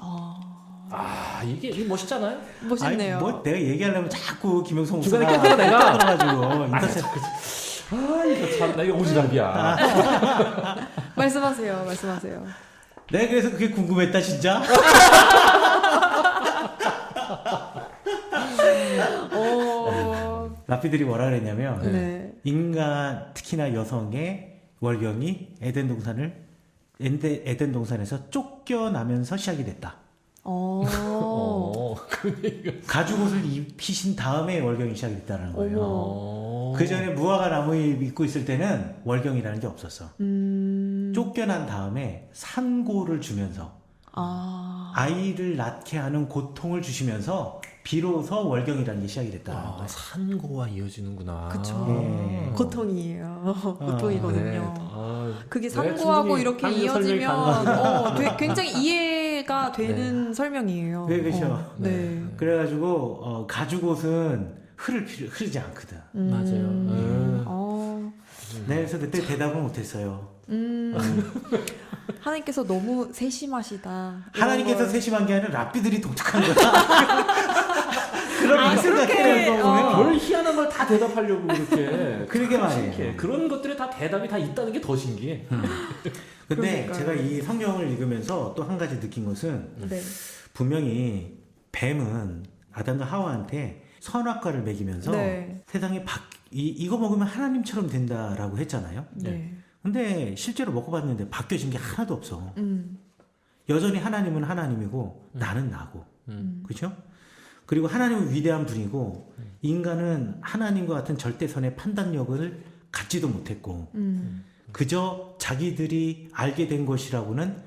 이게 멋있잖아요. 멋있네요. 뭐 내가 얘기하려면 자꾸 김영성 중간에 목사가 껴들어, 내가. 끊어가지고 인터넷 이거 참, 나 이거 오지랖이야. 말씀하세요. 내가 그래서 그게 궁금했다 진짜. 라피들이 뭐라 그랬냐면 네. 인간 특히나 여성의 월경이 에덴 동산에서 쫓겨나면서 시작이 됐다. 가죽 옷을 입히신 다음에 월경이 시작이 됐다는 거예요. 그 전에 무화과 나무 입고 있을 때는 월경이라는 게 없었어. 쫓겨난 다음에 산고를 주면서 아이를 낳게 하는 고통을 주시면서 비로소 월경이라는 게 시작이 됐다는 거예요. 산고와 이어지는구나. 그쵸. 예. 고통이에요. 고통이거든요. 네. 그게 네, 산고하고 충분히 이렇게 한글 설명이 이어지면 굉장히 이해가 되는 설명이에요. 네, 그렇죠. 네. 그래가지고 가죽옷은 흐르지 않거든. 맞아요. 네, 그래서 그때 대답을 못했어요. 하나님께서 너무 세심하시다. 이런 하나님께서 걸. 세심한 게 아니라 랍비들이 독특한 거야. 그런 생각하는 거 보면 별 희한한 걸 다 대답하려고 그렇게. 그러게 말이에요. 신기해. 그런 것들에 다 대답이 다 있다는 게 더 신기해. 근데 그러니까요. 제가 이 성경을 읽으면서 또 한 가지 느낀 것은 네. 분명히 뱀은 아담과 하와한테 선악과를 먹이면서 네. 세상에 이거 먹으면 하나님처럼 된다라고 했잖아요. 네. 근데 실제로 먹어봤는데 바뀌어진 게 하나도 없어. 여전히 하나님은 하나님이고 나는 나고. 그렇죠? 그리고 하나님은 위대한 분이고 인간은 하나님과 같은 절대선의 판단력을 갖지도 못했고 그저 자기들이 알게 된 것이라고는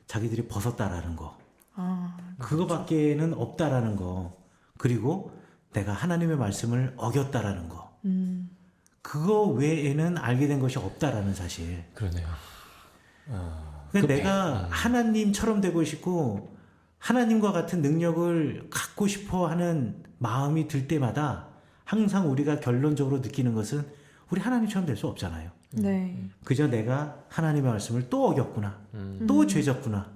자기들이 벗었다라는 거. 그거밖에는 없다라는 거. 그리고 내가 하나님의 말씀을 어겼다라는 거. 그거 외에는 알게 된 것이 없다라는 사실. 그러네요. 그러니까 내가 하나님처럼 되고 싶고 하나님과 같은 능력을 갖고 싶어 하는 마음이 들 때마다 항상 우리가 결론적으로 느끼는 것은 우리 하나님처럼 될 수 없잖아요. 네. 그저 내가 하나님의 말씀을 또 어겼구나. 또 죄졌구나.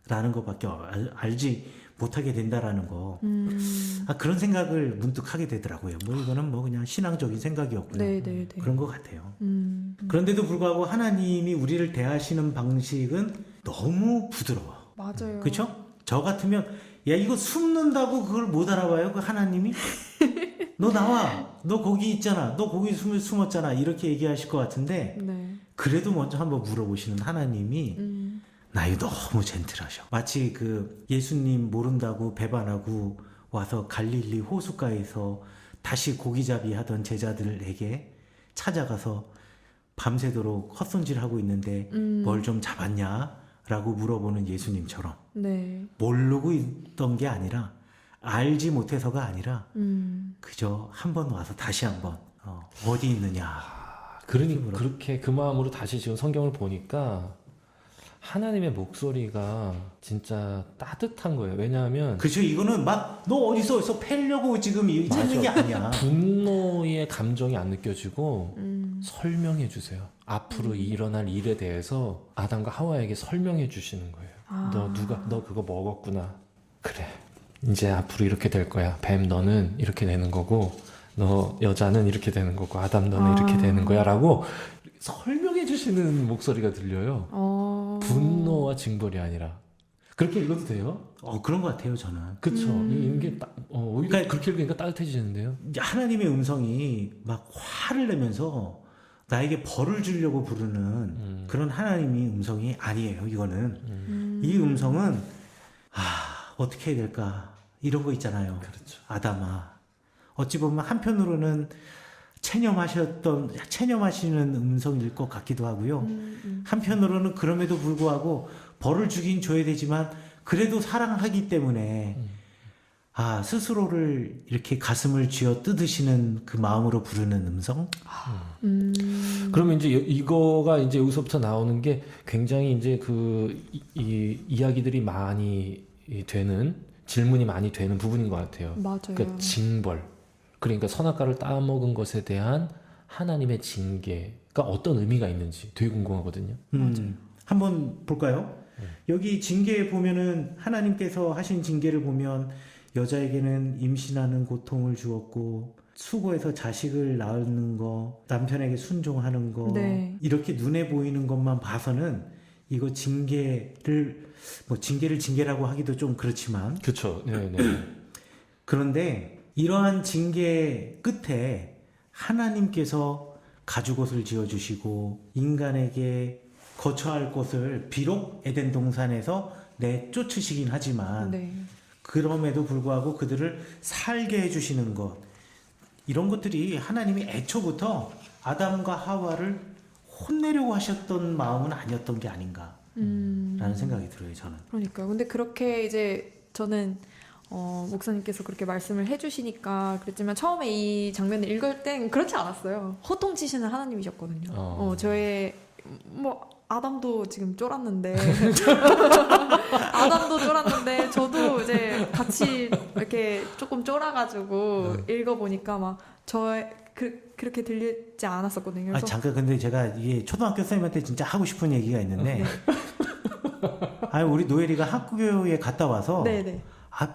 라는 것밖에 알지 못하게 된다라는 거. 그런 생각을 문득 하게 되더라고요. 뭐 이거는 뭐 그냥 신앙적인 생각이었고요. 네, 네, 네. 그런 것 같아요. 그런데도 불구하고 하나님이 우리를 대하시는 방식은 너무 부드러워. 맞아요. 그렇죠? 저 같으면 야 이거 숨는다고 그걸 못 알아봐요? 그 하나님이? 너 나와. 너 거기 있잖아. 너 거기 숨었잖아. 이렇게 얘기하실 것 같은데 네. 그래도 먼저 한번 물어보시는 하나님이 나이 너무 젠틀하셔. 마치 그 예수님 모른다고 배반하고 와서 갈릴리 호숫가에서 다시 고기잡이 하던 제자들에게 찾아가서 밤새도록 헛손질하고 있는데 뭘 좀 잡았냐? 라고 물어보는 예수님처럼 네. 모르고 있던 게 아니라 알지 못해서가 아니라 그저 한 번 와서 다시 한번 어디 있느냐. 그러니 그렇게 그 마음으로 다시 지금 성경을 보니까 하나님의 목소리가 진짜 따뜻한 거예요. 왜냐하면 그렇죠. 이거는 막 너 어디서 패려고 지금 찾는 게 아니야. 분노의 감정이 안 느껴지고 설명해 주세요. 앞으로 일어날 일에 대해서 아담과 하와에게 설명해 주시는 거예요. 너 그거 먹었구나. 그래. 이제 앞으로 이렇게 될 거야. 뱀 너는 이렇게 되는 거고 너 여자는 이렇게 되는 거고 아담 너는 이렇게 되는 거야 라고 설명해 주시는 목소리가 들려요. 분노와 징벌이 아니라. 그렇게 읽어도 돼요? 그런 것 같아요, 저는. 그쵸. 이게 오히려 그러니까 그렇게 읽으니까 따뜻해지는데요. 하나님의 음성이 막 화를 내면서 나에게 벌을 주려고 부르는 그런 하나님의 음성이 아니에요, 이거는. 이 음성은, 어떻게 해야 될까. 이런 거 있잖아요. 그렇죠. 아담아. 어찌 보면 한편으로는 체념하시는 음성일 것 같기도 하고요. 한편으로는 그럼에도 불구하고 벌을 주긴 줘야 되지만 그래도 사랑하기 때문에 스스로를 이렇게 가슴을 쥐어 뜯으시는 그 마음으로 부르는 음성? 그러면 이제 이거가 이제 여기서부터 나오는 게 굉장히 이제 이 이야기들이 많이 되는 질문이 많이 되는 부분인 것 같아요. 맞아요. 그러니까 징벌. 그러니까 선악과를 따먹은 것에 대한 하나님의 징계가 어떤 의미가 있는지 되게 궁금하거든요. 한번 볼까요? 여기 징계에 보면은 하나님께서 하신 징계를 보면 여자에게는 임신하는 고통을 주었고 수고해서 자식을 낳는 거, 남편에게 순종하는 거 네. 이렇게 눈에 보이는 것만 봐서는 이거 징계라고 하기도 좀 그렇지만 그렇죠. 네네. 그런데 이러한 징계 끝에 하나님께서 가죽옷을 지어주시고 인간에게 거처할 곳을 비록 에덴 동산에서 내쫓으시긴 하지만 네. 그럼에도 불구하고 그들을 살게 해주시는 것 이런 것들이 하나님이 애초부터 아담과 하와를 혼내려고 하셨던 마음은 아니었던 게 아닌가 라는 생각이 들어요 저는. 그러니까요. 근데 그렇게 이제 저는 목사님께서 그렇게 말씀을 해주시니까 그랬지만 처음에 이 장면을 읽을 땐 그렇지 않았어요. 호통치시는 하나님이셨거든요. 저의 아담도 지금 쫄았는데 이렇게 조금 쫄아가지고 읽어보니까 막 그렇게 들리지 않았었거든요. 아 그래서 잠깐 근데 제가 이게 초등학교 선생님한테 진짜 하고 싶은 얘기가 있는데 아니 우리 노엘이가 학교에 갔다 와서 네네.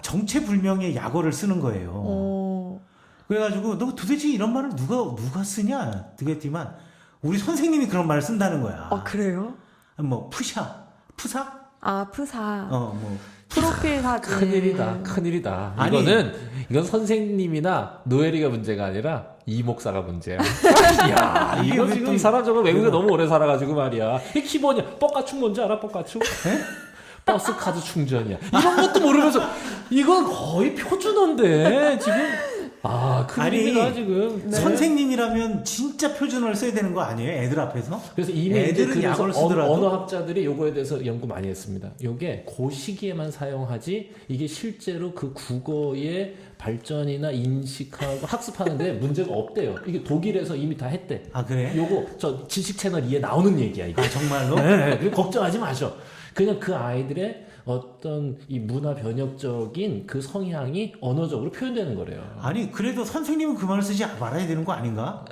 정체불명의 약어를 쓰는 거예요. 그래가지고 너 도대체 이런 말을 누가 쓰냐 그랬지만 우리 선생님이 그런 말을 쓴다는 거야. 그래요? 뭐 푸사? 프사. 뭐 프로필 사진. 큰일이다. 아니. 이건 선생님이나 노엘이가 문제가 아니라 이 목사가 문제야. 야, 이게 이거 왜 지금 또 이 사람 저거 외국에 너무 오래 살아가지고 말이야. 이 키보드냐? 뻑가충 뭔지 알아? 뻑가충? 버스 카드 충전이야. 이런 것도 모르면서 이건 거의 표준어인데 지금 큰일이다 지금. 네. 선생님이라면 진짜 표준어를 써야 되는 거 아니에요? 애들 앞에서? 그래서 이미 애들은 이제 약어를 그래서 쓰더라도 언어학자들이 요거에 대해서 연구 많이 했습니다. 요게 그 시기에만 사용하지 이게 실제로 그 국어의 발전이나 인식하고 학습하는데 문제가 없대요. 이게 독일에서 이미 다 했대. 아 그래? 요거 저 지식 채널 2에 나오는 얘기야 이거. 정말로? 네, 네. 걱정하지 마셔. 그냥 그 아이들의 어떤 이 문화 변혁적인 그 성향이 언어적으로 표현되는 거래요. 아니 그래도 선생님은 그 말을 쓰지 말아야 되는 거 아닌가?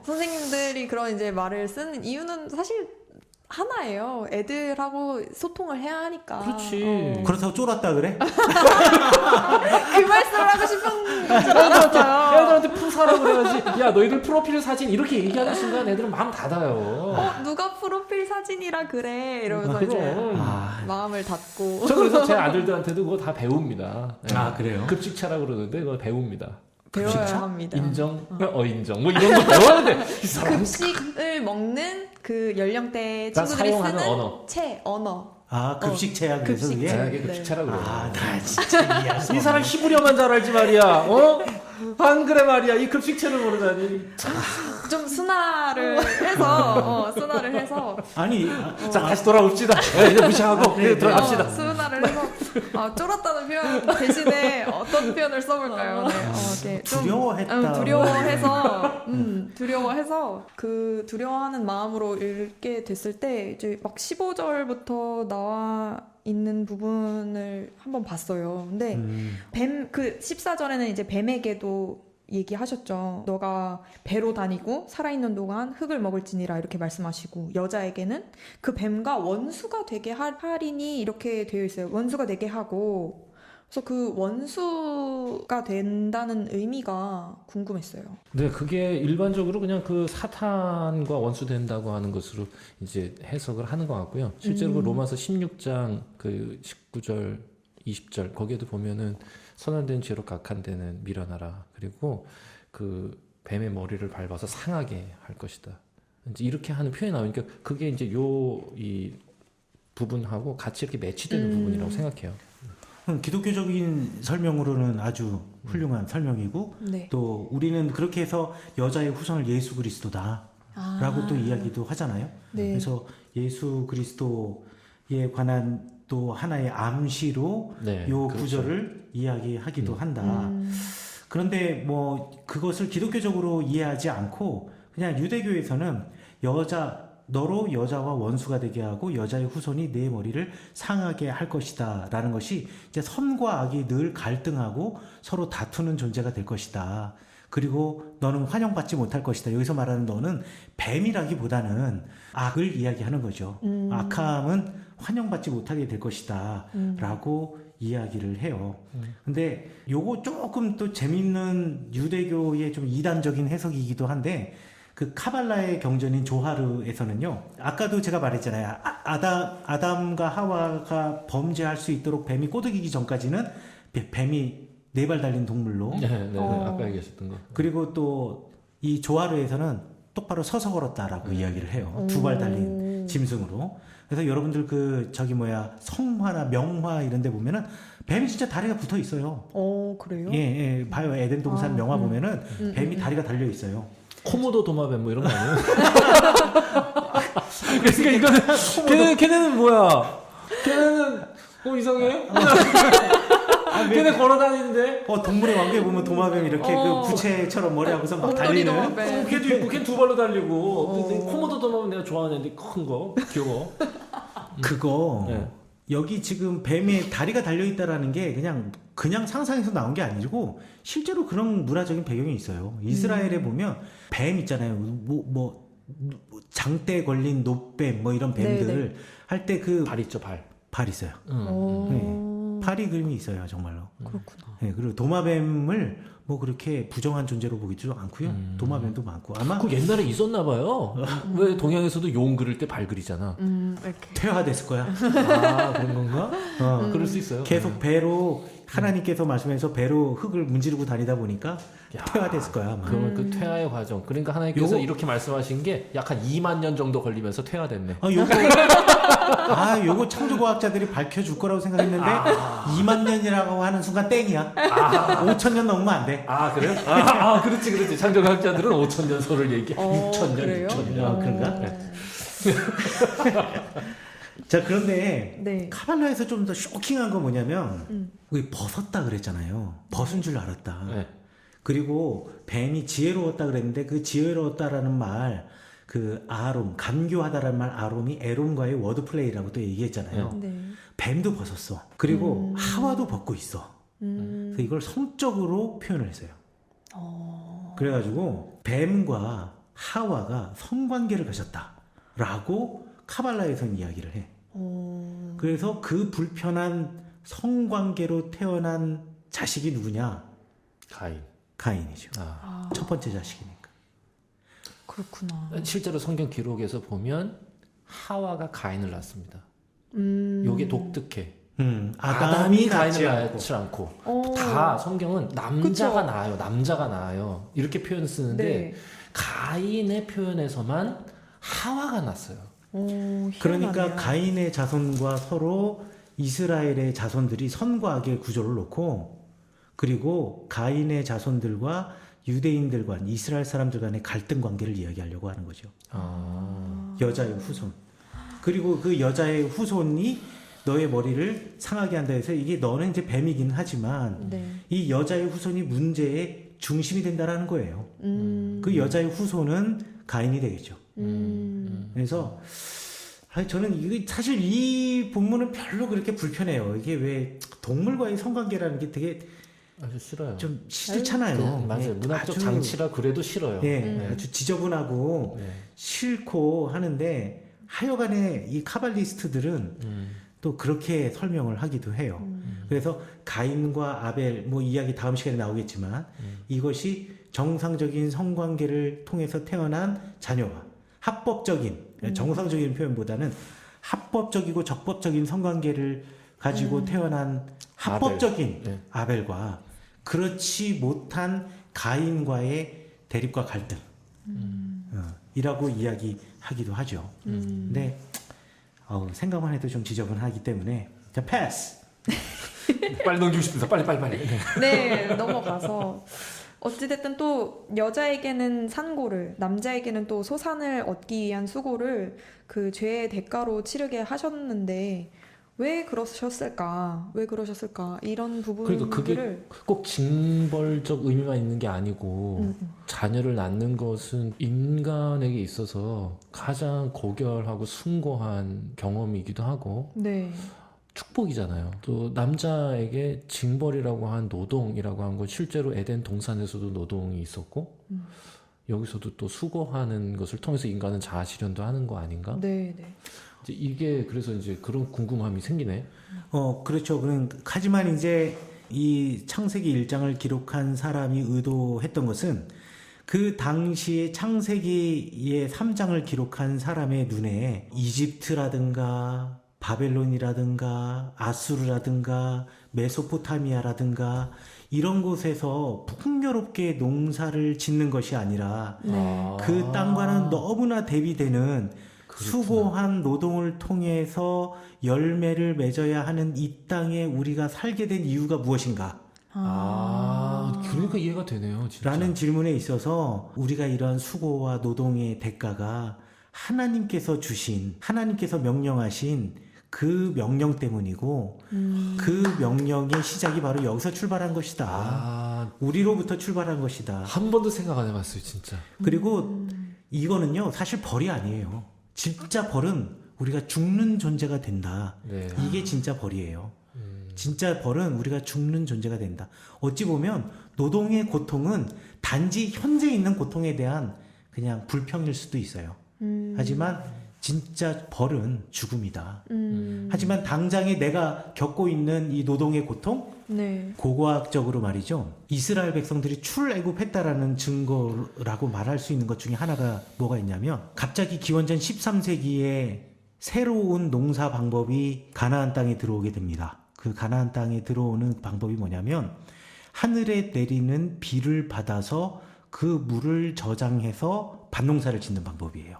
선생님들이 그런 이제 말을 쓰는 이유는 사실 하나예요. 애들하고 소통을 해야 하니까. 그렇지. 그렇다고 쫄았다 그래? 그 말씀을 하고 싶은 줄 알았어요. 애들한테 푸사라고 그래야지. 야 너희들 프로필 사진 이렇게 얘기하는 순간 애들은 마음 닫아요. 누가 프로필 사진이라 그래 이러면서 그죠. 이제 마음을 닫고. 저 그래서 제 아들들한테도 그거 다 배웁니다. 네. 아, 그래요? 급식차라고 그러는데 그거 배웁니다. 배워야 합니다. 인정, 인정, 뭐 이런 거 배워야 돼. 이 사람 급식을 먹는 그 연령대 가 친구들이 사용하는 쓰는 언어. 언어. 아 급식체야 그래서 급식체. 그게? 네, 이게 급식차라고 그래요. 나 진짜 이해할 수 이 사람 없네. 히브리어만 잘 알지 말이야. 안 그래 말이야. 이 급식체를 모르다니. 좀 순화를 해서 아니 자 다시 돌아옵시다. 이제 무시하고 들어갑시다. 순화를 해서 쫄았다는 표현 대신에 어떤 표현을 써볼까요? 네, 좀, 두려워했다. 두려워해서 그 두려워하는 마음으로 읽게 됐을 때 이제 막 15절부터 나와 있는 부분을 한번 봤어요. 근데 그 14절에는 이제 뱀에게도 얘기하셨죠. 너가 배로 다니고 살아있는 동안 흙을 먹을지니라 이렇게 말씀하시고 여자에게는 그 뱀과 원수가 되게 하리니 이렇게 되어 있어요. 원수가 되게 하고 그래서 그 원수가 된다는 의미가 궁금했어요. 네, 그게 일반적으로 그냥 그 사탄과 원수 된다고 하는 것으로 이제 해석을 하는 것 같고요. 실제로 그 로마서 16장 그 19절, 20절 거기에도 보면은 선언된 죄로 각한 데는 미련하라. 그리고 그 뱀의 머리를 밟아서 상하게 할 것이다. 이제 이렇게 하는 표현이 나오니까 그게 이제 이 부분하고 같이 이렇게 매치되는 부분이라고 생각해요. 기독교적인 설명으로는 아주 훌륭한 설명이고 네. 또 우리는 그렇게 해서 여자의 후손을 예수 그리스도다라고 또 이야기도 하잖아요. 네. 그래서 예수 그리스도에 관한 또 하나의 암시로 네, 요 그렇죠. 구절을 이야기하기도 한다. 그런데 뭐 그것을 기독교적으로 이해하지 않고 그냥 유대교에서는 너로 여자와 원수가 되게 하고 여자의 후손이 내 머리를 상하게 할 것이다 라는 것이 이제 선과 악이 늘 갈등하고 서로 다투는 존재가 될 것이다. 그리고 너는 환영받지 못할 것이다. 여기서 말하는 너는 뱀이라기보다는 악을 이야기하는 거죠. 악함은 환영받지 못하게 될 것이다 라고 이야기를 해요. 근데 요거 조금 또 재밌는 유대교의 좀 이단적인 해석이기도 한데 그 카발라의 경전인 조하르에서는요. 아까도 제가 말했잖아요. 아담과 하와가 범죄할 수 있도록 뱀이 꼬드기기 전까지는 뱀이 4발 달린 동물로 네, 아까 얘기하셨던 거. 그리고 또 이 조하르에서는 똑바로 서서 걸었다라고 이야기를 해요. 2발 달린 짐승으로. 그래서 여러분들 성화나 명화 이런 데 보면은 뱀이 진짜 다리가 붙어 있어요. 그래요? 예, 봐요. 에덴 동산 명화 보면은 뱀이 다리가 달려 있어요. 코모도 도마뱀 뭐 이런 거 아니에요? 그러니까 이거는 걔네는 뭐야? 걔네는 이상해? 걔네 걸어다니는데? 동물의 왕국에 보면 도마뱀 이렇게 그 부채처럼 머리하고서 막 달리는. 도마뱀. 걔도 있고 걔는 2발로 달리고. 근데 코모도 도마뱀 내가 좋아하는 애인데 큰 거 귀여워. 그거 네. 여기 지금 뱀에 다리가 달려있다라는 게 그냥 상상해서 나온 게 아니고 실제로 그런 문화적인 배경이 있어요. 이스라엘에 보면 뱀 있잖아요. 뭐 장대에 걸린 노뱀 뭐 이런 뱀들 네네. 할 때 그 발 있죠, 발. 발 있어요. 오. 파리 그림이 있어요, 정말로. 그렇구나. 네, 그리고 도마뱀을 뭐 그렇게 부정한 존재로 보기도 않고요. 도마뱀도 많고 아마 그 옛날에 있었나 봐요. 왜 동양에서도 용 그릴 때 발 그리잖아. 이렇게. 퇴화됐을 거야. 아, 그런 건가? 그럴 수 있어요. 계속 배로 하나님께서 말씀해서 배로 흙을 문지르고 다니다 보니까 야, 퇴화됐을 거야. 아마. 그러면 그 퇴화의 과정. 그러니까 하나님께서 요거- 이렇게 말씀하신 게 약 한 2만 년 정도 걸리면서 퇴화됐네. 요거 창조과학자들이 밝혀줄 거라고 생각했는데 2만 년이라고 하는 순간 땡이야. 5천 년 넘으면 안 돼. 아, 그래요? 그렇지. 창조과학자들은 5천 년 소를 얘기해. 6천 년, 그래요? 6천 년. 아, 그런가? 자, 그런데 네. 카발라에서 좀 더 쇼킹한 건 뭐냐면 우리 벗었다 그랬잖아요. 벗은 줄 알았다. 네. 그리고 뱀이 지혜로웠다 그랬는데 그 지혜로웠다라는 말, 그 아롬, 감교하다라는 말 아롬이 에롬과의 워드플레이라고 또 얘기했잖아요. 네. 뱀도 벗었어. 그리고 하와도 벗고 있어. 그래서 이걸 성적으로 표현을 했어요. 그래가지고 뱀과 하와가 성관계를 가졌다라고 카발라에서는 이야기를 해. 그래서 그 불편한 성관계로 태어난 자식이 누구냐? 가인. 가인이죠. 아. 첫 번째 자식이니까. 그렇구나. 실제로 성경 기록에서 보면 하와가 가인을 낳습니다. 요게 독특해. 아담이 가인을 낳지 낳지 않고 오. 다 성경은 남자가 그쵸. 낳아요. 남자가 낳아요. 이렇게 표현 쓰는데 네. 가인의 표현에서만 하와가 낳았어요. 오, 그러니까 희한하네요. 가인의 자손과 서로 이스라엘의 자손들이 선과 악의 구조를 놓고 그리고 가인의 자손들과 유대인들과 이스라엘 사람들 간의 갈등 관계를 이야기하려고 하는 거죠. 여자의 후손. 그리고 그 여자의 후손이 너의 머리를 상하게 한다 해서 이게 너는 이제 뱀이긴 하지만 네. 이 여자의 후손이 문제의 중심이 된다라는 거예요. 그 여자의 후손은 가인이 되겠죠. 그래서 저는 이게 사실 이 본문은 별로 그렇게 불편해요. 이게 왜 동물과의 성관계라는 게 되게 아주 싫어요. 좀 싫잖아요. 맞아요. 예, 문학적 아주, 장치라 그래도 싫어요. 예, 아주 지저분하고 네. 싫고 하는데 하여간에 이 카발리스트들은 또 그렇게 설명을 하기도 해요. 그래서 가인과 아벨 뭐 이야기 다음 시간에 나오겠지만 이것이 정상적인 성관계를 통해서 태어난 자녀와 합법적인 정상적인 표현보다는 합법적이고 적법적인 성관계를 가지고 태어난 합법적인 네. 아벨과 그렇지 못한 가인과의 대립과 갈등 이라고 이야기하기도 하죠. 근데 생각만 해도 좀 지저분하기 때문에 자 패스. 빨리 넘기고 싶습니다. 빨리. 네, 넘어가서 어찌됐든 또 여자에게는 산고를, 남자에게는 또 소산을 얻기 위한 수고를 그 죄의 대가로 치르게 하셨는데 왜 그러셨을까? 이런 그러니까 그게 부분들을 꼭 징벌적 의미만 있는 게 아니고 자녀를 낳는 것은 인간에게 있어서 가장 고결하고 숭고한 경험이기도 하고 네. 축복이잖아요. 또 남자에게 징벌이라고 한 노동이라고 한 건 실제로 에덴 동산에서도 노동이 있었고 여기서도 또 수고하는 것을 통해서 인간은 자아 실현도 하는 거 아닌가? 네. 이제 이게 그래서 이제 그런 궁금함이 생기네. 그렇죠. 하지만 이제 이 창세기 1장을 기록한 사람이 의도했던 것은 그 당시에 창세기의 3장을 기록한 사람의 눈에 이집트라든가 바벨론이라든가 아수르라든가 메소포타미아라든가 이런 곳에서 풍요롭게 농사를 짓는 것이 아니라 그 땅과는 너무나 대비되는 수고한 노동을 통해서 열매를 맺어야 하는 이 땅에 우리가 살게 된 이유가 무엇인가? 그러니까 이해가 되네요. 진짜. 라는 질문에 있어서 우리가 이러한 수고와 노동의 대가가 하나님께서 명령하신 그 명령 때문이고 그 명령의 시작이 바로 여기서 출발한 것이다. 우리로부터 출발한 것이다. 한 번도 생각 안 해봤어요, 진짜. 그리고 이거는요, 사실 벌이 아니에요. 진짜 벌은 우리가 죽는 존재가 된다. 네. 이게 진짜 벌이에요. 진짜 벌은 우리가 죽는 존재가 된다. 어찌 보면 노동의 고통은 단지 현재 있는 고통에 대한 그냥 불평일 수도 있어요. 하지만 진짜 벌은 죽음이다. 하지만 당장에 내가 겪고 있는 이 노동의 고통, 네. 고고학적으로 말이죠. 이스라엘 백성들이 출애굽했다라는 증거라고 말할 수 있는 것 중에 하나가 뭐가 있냐면 갑자기 기원전 13세기에 새로운 농사 방법이 가나안 땅에 들어오게 됩니다. 그 가나안 땅에 들어오는 방법이 뭐냐면 하늘에 내리는 비를 받아서 그 물을 저장해서 밭농사를 짓는 방법이에요.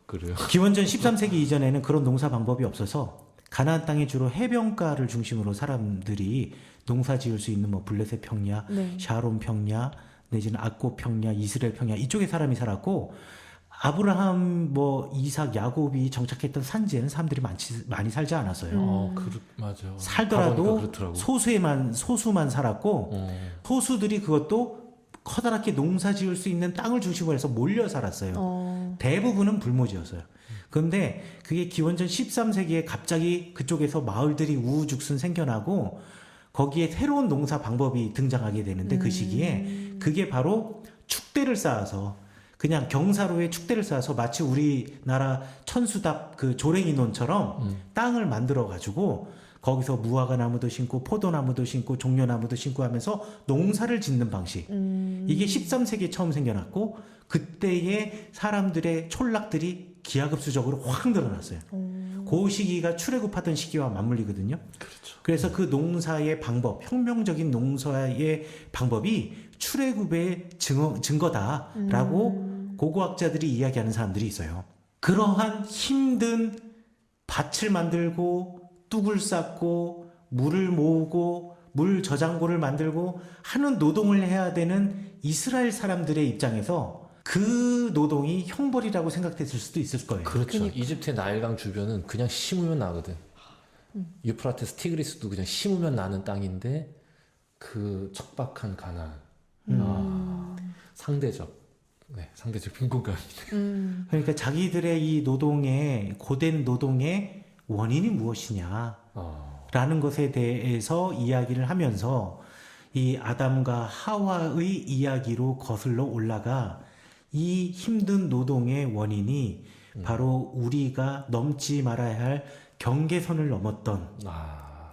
그래요. 기원전 13세기 이전에는 그런 농사 방법이 없어서 가나안 땅에 주로 해변가를 중심으로 사람들이 농사 지을 수 있는 뭐 블레셋 평야, 네. 샤론 평야, 내지는 악고 평야, 이스라엘 평야 이쪽에 사람이 살았고 아브라함, 뭐 이삭, 야곱이 정착했던 산지에는 사람들이 많이 살지 않았어요. 맞아. 살더라도 그렇더라고. 소수만 살았고 소수들이 그것도 커다랗게 농사 지을 수 있는 땅을 중심으로 해서 몰려 살았어요. 대부분은 불모지였어요. 그런데 그게 기원전 13세기에 갑자기 그쪽에서 마을들이 우후죽순 생겨나고 거기에 새로운 농사 방법이 등장하게 되는데 그 시기에 그게 바로 축대를 쌓아서 그냥 경사로에 축대를 쌓아서 마치 우리나라 천수답 그 조랭이 논처럼 땅을 만들어 가지고 거기서 무화과 나무도 심고 포도나무도 심고 종려나무도 심고 하면서 농사를 짓는 방식. 이게 13세기에 처음 생겨났고 그때의 사람들의 촌락들이 기하급수적으로 확 늘어났어요. 그 시기가 출애굽하던 시기와 맞물리거든요. 그렇죠. 그래서 그 농사의 방법, 혁명적인 농사의 방법이 출애굽의 증거다라고 고고학자들이 이야기하는 사람들이 있어요. 그러한 힘든 밭을 만들고 뚝을 쌓고 물을 모으고 물 저장고를 만들고 하는 노동을 해야 되는 이스라엘 사람들의 입장에서 그 노동이 형벌이라고 생각됐을 수도 있을 거예요. 그렇죠. 이집트의 나일강 주변은 그냥 심으면 나거든. 유프라테스 티그리스도 그냥 심으면 나는 땅인데 그 척박한 가나안. 상대적 빈곤감이네. 그러니까 자기들의 이 노동의 고된 노동의 원인이 무엇이냐 라는 것에 대해서 이야기를 하면서 이 아담과 하와의 이야기로 거슬러 올라가 이 힘든 노동의 원인이 바로 우리가 넘지 말아야 할 경계선을 넘었던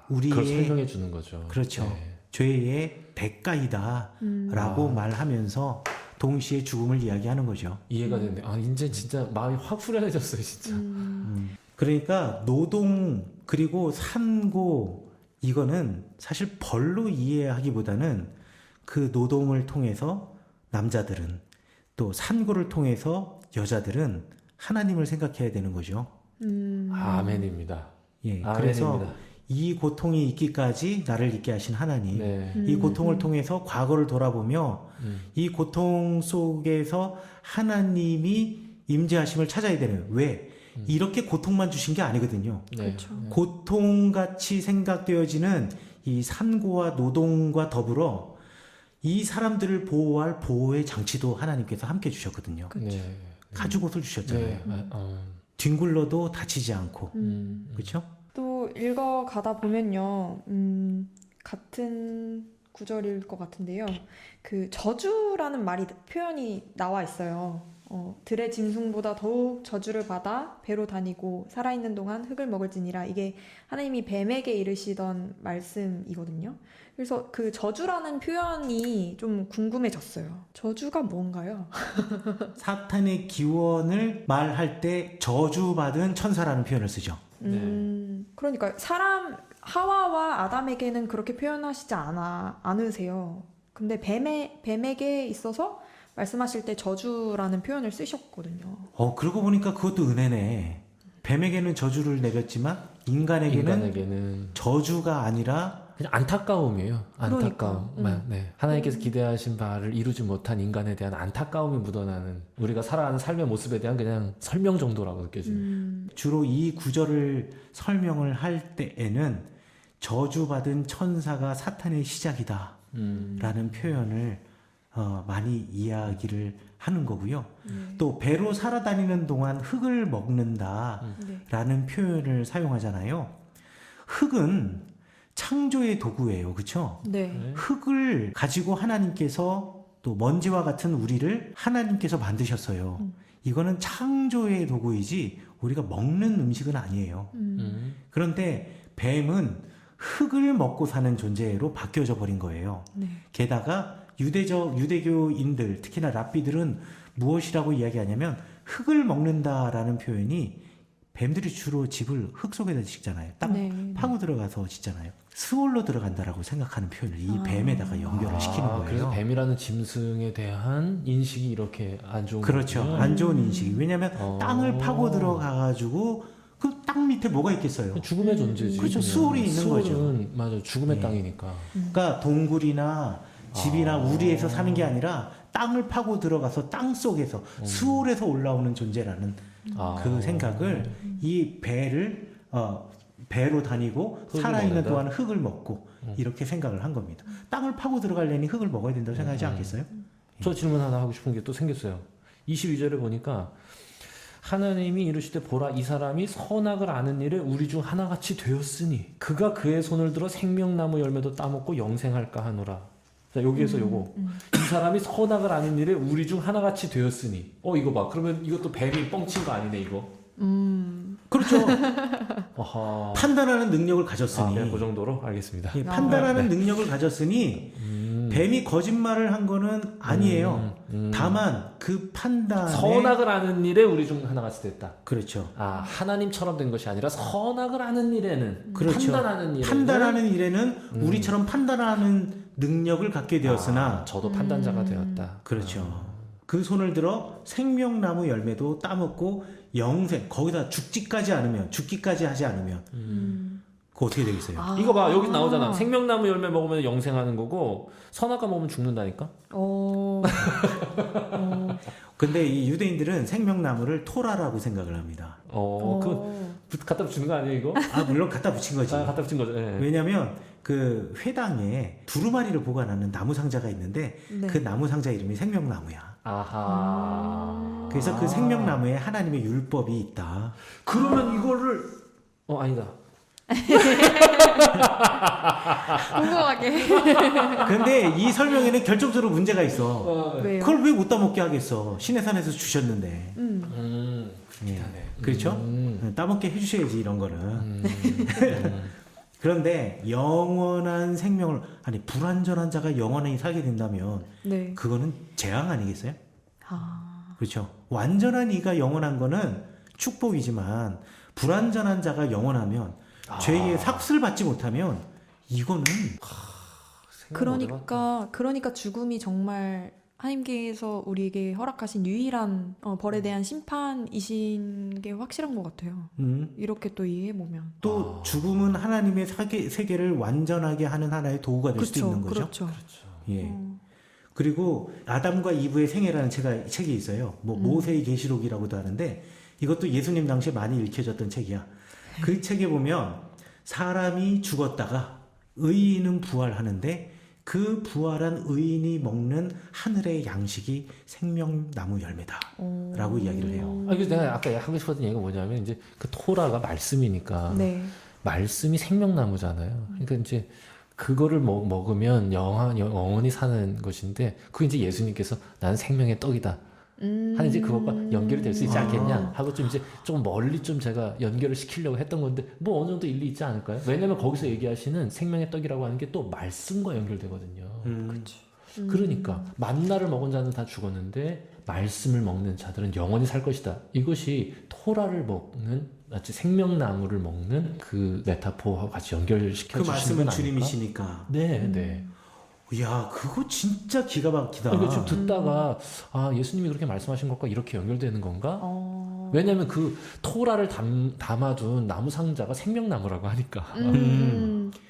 우리의 그걸 설명해 주는 거죠. 그렇죠. 네. 죄의 대가이다라고 말하면서 동시에 죽음을 이야기하는 거죠. 이해가 되네. 이제 진짜 마음이 확 후련해졌어요, 진짜. 그러니까 노동 그리고 산고 이거는 사실 벌로 이해하기보다는 그 노동을 통해서 남자들은 또 산고를 통해서 여자들은 하나님을 생각해야 되는 거죠. 아멘입니다. 예, 아멘입니다. 그래서 이 고통이 있기까지 나를 있게 하신 하나님, 네. 이 고통을 통해서 과거를 돌아보며 이 고통 속에서 하나님이 임재하심을 찾아야 되는 왜? 이렇게 고통만 주신 게 아니거든요. 네. 그렇죠. 고통같이 생각되어지는 이 산고와 노동과 더불어 이 사람들을 보호할 보호의 장치도 하나님께서 함께 주셨거든요. 네. 가죽옷을 주셨잖아요. 네. 뒹굴러도 다치지 않고. 그렇죠? 또 읽어가다 보면요, 같은 구절일 것 같은데요. 그 저주라는 표현이 나와 있어요. 들의 짐승보다 더욱 저주를 받아 배로 다니고 살아있는 동안 흙을 먹을지니라. 이게 하나님이 뱀에게 이르시던 말씀이거든요. 그래서 그 저주라는 표현이 좀 궁금해졌어요. 저주가 뭔가요? 사탄의 기원을 말할 때 저주받은 천사라는 표현을 쓰죠. 그러니까 하와와 아담에게는 그렇게 표현하시지 않으세요. 근데 뱀에게 있어서 말씀하실 때 저주라는 표현을 쓰셨거든요. 그러고 보니까 그것도 은혜네. 뱀에게는 저주를 내렸지만 인간에게는 저주가 아니라 그냥 안타까움이에요. 그러니까. 안타까움. 네. 하나님께서 기대하신 바를 이루지 못한 인간에 대한 안타까움이 묻어나는 우리가 살아가는 삶의 모습에 대한 그냥 설명 정도라고 느껴지는. 주로 이 구절을 설명을 할 때에는 저주받은 천사가 사탄의 시작이다 라는 표현을 많이 이야기를 하는 거고요. 네. 또 배로 살아다니는 동안 흙을 먹는다라는 네. 표현을 사용하잖아요. 흙은 창조의 도구예요. 그렇죠? 네. 네. 흙을 가지고 하나님께서 또 먼지와 같은 우리를 하나님께서 만드셨어요. 이거는 창조의 도구이지 우리가 먹는 음식은 아니에요. 그런데 뱀은 흙을 먹고 사는 존재로 바뀌어져 버린 거예요. 네. 게다가 유대교인들, 특히나 랍비들은 무엇이라고 이야기하냐면 흙을 먹는다라는 표현이 뱀들이 주로 집을 흙 속에다 짓잖아요. 땅 네. 파고 들어가서 짓잖아요. 스올로 들어간다라고 생각하는 표현을 이 뱀에다가 연결을 시키는 거예요. 그래서 뱀이라는 짐승에 대한 인식이 이렇게 안 좋은 그렇죠. 거군요. 안 좋은 인식이. 왜냐하면 땅을 파고 들어가가지고 그 땅 밑에 뭐가 있겠어요. 죽음의 존재지. 그렇죠. 그냥. 수월이 있는 수월은 거죠. 맞아. 죽음의 네. 땅이니까. 그러니까 동굴이나 집이나 우리에서 사는 게 아니라 땅을 파고 들어가서 땅 속에서 수월에서 올라오는 존재라는 그 생각을 이 배로 다니고 흙을 살아있는 먹는다? 동안 흙을 먹고 이렇게 생각을 한 겁니다. 땅을 파고 들어가려니 흙을 먹어야 된다고 생각하지 않겠어요? 저 질문 하나 하고 싶은 게 또 생겼어요. 22절에 보니까 하나님이 이르시되 보라 이 사람이 선악을 아는 일에 우리 중 하나같이 되었으니 그가 그의 손을 들어 생명나무 열매도 따먹고 영생할까 하노라. 자, 여기에서 요거 이 사람이 선악을 아는 일에 우리 중 하나같이 되었으니 이거 봐. 그러면 이것도 뱀이 뻥친 거 아니네 이거. 그렇죠. 아하. 판단하는 능력을 가졌으니 네, 그 정도로 알겠습니다. 예, 판단하는 능력을 가졌으니 뱀이 거짓말을 한 거는 아니에요. 다만 그 판단에 선악을 아는 일에 우리 중 하나같이 됐다. 그렇죠. 하나님처럼 된 것이 아니라 선악을 아는 일에는 그렇죠. 판단하는 일에는 우리처럼 판단하는 능력을 갖게 되었으나 저도 판단자가 되었다. 그렇죠. 그 손을 들어 생명나무 열매도 따먹고 영생 거기다 죽기까지 하지 않으면 그거 어떻게 되겠어요? 이거 봐 여기 나오잖아. 생명나무 열매 먹으면 영생하는 거고 선악과 먹으면 죽는다니까. 근데 이 유대인들은 생명나무를 토라라고 생각을 합니다. 그 갖다 붙이는 거 아니에요 이거? 물론 갖다 붙인 거지. 갖다 붙인 거죠. 예. 왜냐하면 그 회당에 두루마리를 보관하는 나무 상자가 있는데 네. 그 나무 상자 이름이 생명나무야. 아하. 그래서 그 생명나무에 하나님의 율법이 있다. 그러면 이거를 아니다. 궁금하게. 근데 이 설명에는 결정적으로 문제가 있어. 왜요? 그걸 왜 못 따먹게 하겠어? 신의 산에서 주셨는데. 예. 하네. 그렇죠? 따먹게 해주셔야지 이런 거는. 그런데 영원한 생명을 불완전한 자가 영원히 살게 된다면 네. 그거는 재앙 아니겠어요? 그렇죠. 완전한 이가 영원한 거는 축복이지만 불완전한 자가 영원하면 죄의 삭슬 받지 못하면 이거는 그러니까 죽음이 정말 하나님께서 우리에게 허락하신 유일한 벌에 대한 심판이신 게 확실한 것 같아요. 이렇게 또 이해해보면. 또 죽음은 하나님의 세계를 완전하게 하는 하나의 도구가 될 수도 있는 거죠. 그렇죠. 예. 그리고 아담과 이브의 생애라는 책이 있어요. 모세의 계시록이라고도 하는데 이것도 예수님 당시에 많이 읽혀졌던 책이야. 그 책에 보면 사람이 죽었다가 의인은 부활하는데 그 부활한 의인이 먹는 하늘의 양식이 생명나무 열매다라고 이야기를 해요. 그래서 내가 아까 하고 싶었던 얘기가 뭐냐면 이제 그 토라가 말씀이니까 네. 말씀이 생명나무잖아요. 그러니까 이제 그거를 먹으면 영원히 사는 것인데 그게 이제 예수님께서 나는 생명의 떡이다. 한 이제 그것과 연결이 될 수 있지 않겠냐 하고 좀 이제 좀 멀리 좀 제가 연결을 시키려고 했던 건데 뭐 어느 정도 일리 있지 않을까요? 왜냐면 거기서 얘기하시는 생명의 떡이라고 하는 게 또 말씀과 연결되거든요. 그러니까 만나를 먹은 자는 다 죽었는데 말씀을 먹는 자들은 영원히 살 것이다. 이것이 토라를 먹는 마치 생명나무를 먹는 그 메타포와 같이 연결시켜 그 주시는 말씀은 건 아닐까? 주님이시니까. 네. 이야, 그거 진짜 기가 막히다. 그러니까 지금 듣다가 예수님이 그렇게 말씀하신 것과 이렇게 연결되는 건가? 왜냐하면 그 토라를 담아둔 나무 상자가 생명나무라고 하니까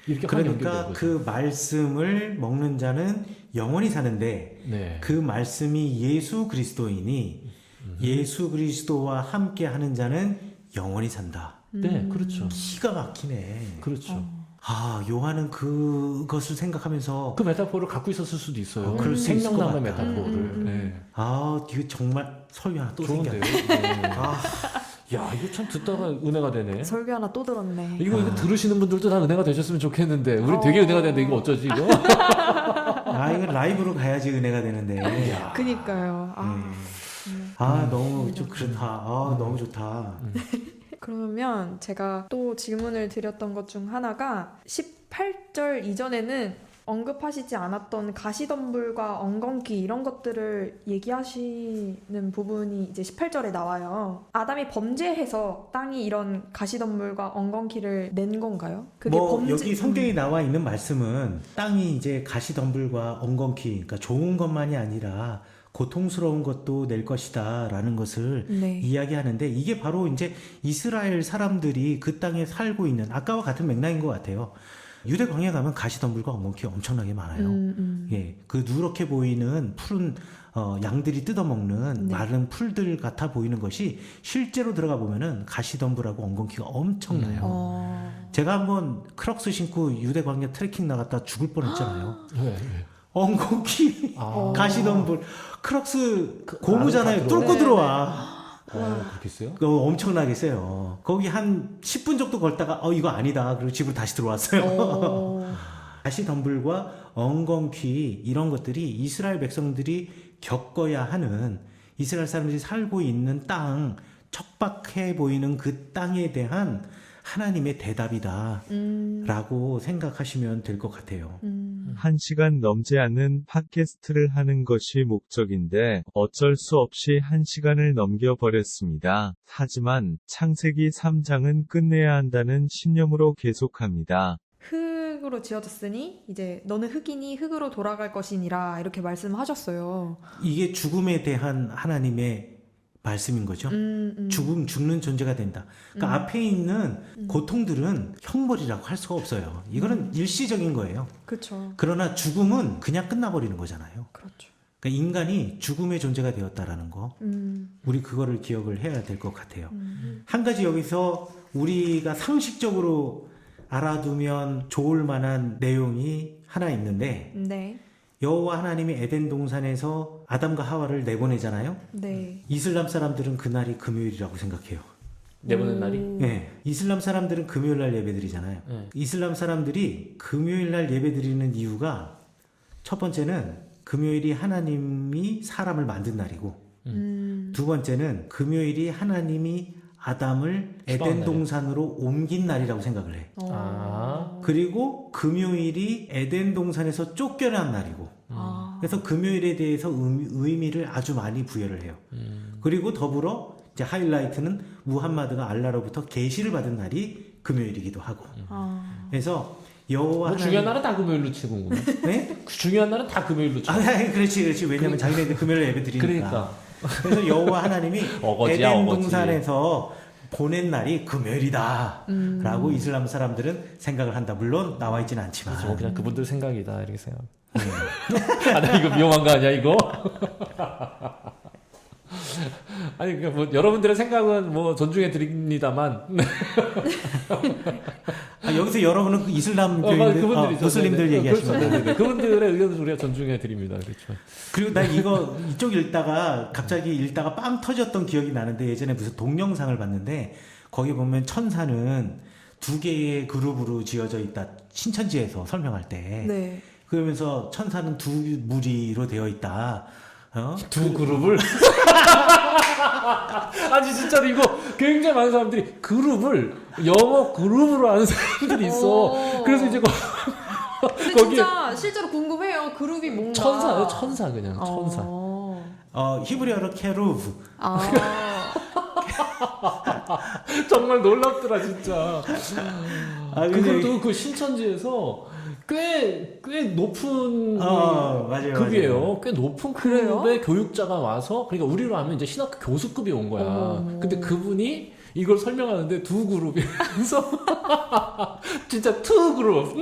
이렇게 그러니까 그 말씀을 먹는 자는 영원히 사는데 네. 그 말씀이 예수 그리스도이니 예수 그리스도와 함께 하는 자는 영원히 산다. 네, 그렇죠. 기가 막히네. 그렇죠. 요한은 그것을 생각하면서 그 메타포를 갖고 있었을 수도 있어요. 그럴 수 있을 것 생명나무의 같다. 메타포를. 네. 이거 정말 설교 하나 또 좋은데요. 생겼네. 네. 아, 야, 이거 참 듣다가 은혜가 되네. 설교 하나 또 들었네. 이거 들으시는 분들도 다 은혜가 되셨으면 좋겠는데 우리 되게 은혜가 되는데 이거 어쩌지 이거? 이거 라이브로 가야지 은혜가 되는데. 그니까요. 너무 좀 그렇다. 너무 좋다. 그러면 제가 또 질문을 드렸던 것 중 하나가 18절 이전에는 언급하시지 않았던 가시덤불과 엉겅퀴 이런 것들을 얘기하시는 부분이 이제 18절에 나와요. 아담이 범죄해서 땅이 이런 가시덤불과 엉겅퀴를 낸 건가요? 그게 여기 성경에 나와 있는 말씀은 땅이 이제 가시덤불과 엉겅퀴, 그러니까 좋은 것만이 아니라 고통스러운 것도 낼 것이다 라는 것을 네. 이야기하는데, 이게 바로 이제 이스라엘 사람들이 그 땅에 살고 있는 아까와 같은 맥락인 것 같아요. 유대 광야 가면 가시덤불과 엉겅퀴 엄청나게 많아요. 예, 그 누렇게 보이는 푸른 양들이 뜯어먹는 네. 마른 풀들 같아 보이는 것이 실제로 들어가 보면은 가시덤불하고 엉겅퀴가 엄청나요. 제가 한번 크록스 신고 유대 광야 트레킹 나갔다 죽을 뻔했잖아요. 네. 엉겅퀴, 가시덤불, 크록스 고무잖아요. 다 뚫고 들어와. 그렇게 써요? 그거 엄청나게 세요. 거기 한 10분 정도 걸다가 이거 아니다. 그리고 집으로 다시 들어왔어요. 가시덤불과 엉겅퀴 이런 것들이 이스라엘 백성들이 겪어야 하는, 이스라엘 사람들이 살고 있는 땅, 척박해 보이는 그 땅에 대한 하나님의 대답이다 라고 생각하시면 될 것 같아요. 1시간 넘지 않는 팟캐스트를 하는 것이 목적인데 어쩔 수 없이 1시간을 넘겨버렸습니다. 하지만 창세기 3장은 끝내야 한다는 신념으로 계속합니다. 흙으로 지어졌으니 이제 너는 흙이니 흙으로 돌아갈 것이니라 이렇게 말씀하셨어요. 이게 죽음에 대한 하나님의 말씀인 거죠. 죽는 존재가 된다. 그러니까 앞에 있는 고통들은 형벌이라고 할 수가 없어요. 이거는 일시적인 거예요. 그렇죠. 그러나 죽음은 그냥 끝나버리는 거잖아요. 그렇죠. 그러니까 인간이 죽음의 존재가 되었다라는 거, 우리 그거를 기억을 해야 될 것 같아요. 한 가지 여기서 우리가 상식적으로 알아두면 좋을 만한 내용이 하나 있는데, 네. 여호와 하나님이 에덴 동산에서 아담과 하와를 내보내잖아요. 네. 이슬람 사람들은 그날이 금요일이라고 생각해요. 내보낸 날이? 네. 이슬람 사람들은 금요일 날 예배드리잖아요. 네. 이슬람 사람들이 금요일 날 예배드리는 이유가, 첫 번째는 금요일이 하나님이 사람을 만든 날이고, 두 번째는 금요일이 하나님이 아담을 에덴 동산으로 옮긴 날이라고 생각을 해. 그리고 금요일이 에덴 동산에서 쫓겨난 날이고, 그래서 금요일에 대해서 의미를 아주 많이 부여를 해요. 그리고 더불어 이제 하이라이트는 무함마드가 알라로부터 계시를 받은 날이 금요일이기도 하고. 그래서 여호와 중요한 날은 다 금요일로 치고구나. 네? 중요한 날은 다 금요일로 치고. 그렇지. 왜냐면 자기네들 금요일에 예배 드리니까. 그러니까. 그래서 여호와 하나님이 어거지야, 에덴 어거지. 동산에서 보낸 날이 금요일이다 라고 이슬람 사람들은 생각을 한다. 물론 나와 있지는 않지만. 그렇죠. 그냥 그분들 생각이다 이렇게 생각. 나 이거 위험한 거 아니야 이거? 아니 그러니까 뭐 여러분들의 생각은 뭐 존중해 드립니다만. 여기서 여러분은 그 이슬람 그분들이죠. 무슬림들 네네. 얘기하시는 그렇죠. 거예요. 네네. 그분들의 의견을 우리가 존중해 드립니다. 그렇죠. 그리고 나 이거 이쪽 읽다가 갑자기 읽다가 빵 터졌던 기억이 나는데, 예전에 무슨 동영상을 봤는데 거기 보면 천사는 두 개의 그룹으로 지어져 있다, 신천지에서 설명할 때. 네. 그러면서 천사는 두 무리로 되어 있다. 두 그룹을. 아니 진짜로 이거 굉장히 많은 사람들이 그룹을 영어 그룹으로 아는 사람들이 있어. 그래서 이제 근데 거기에 진짜 실제로 궁금해요. 그룹이 뭔가. 천사 그냥 천사. 히브리어로 케루브. 정말 놀랍더라 진짜. 근데 그것도 그 신천지에서 꽤 높은 맞아요, 급이에요. 맞아요. 꽤 높은 그래요? 급의 교육자가 와서, 그러니까 우리로 하면 이제 신학교 교수급이 온 거야. 근데 그분이 이걸 설명하는데 두 그룹이면서 진짜 투 그룹.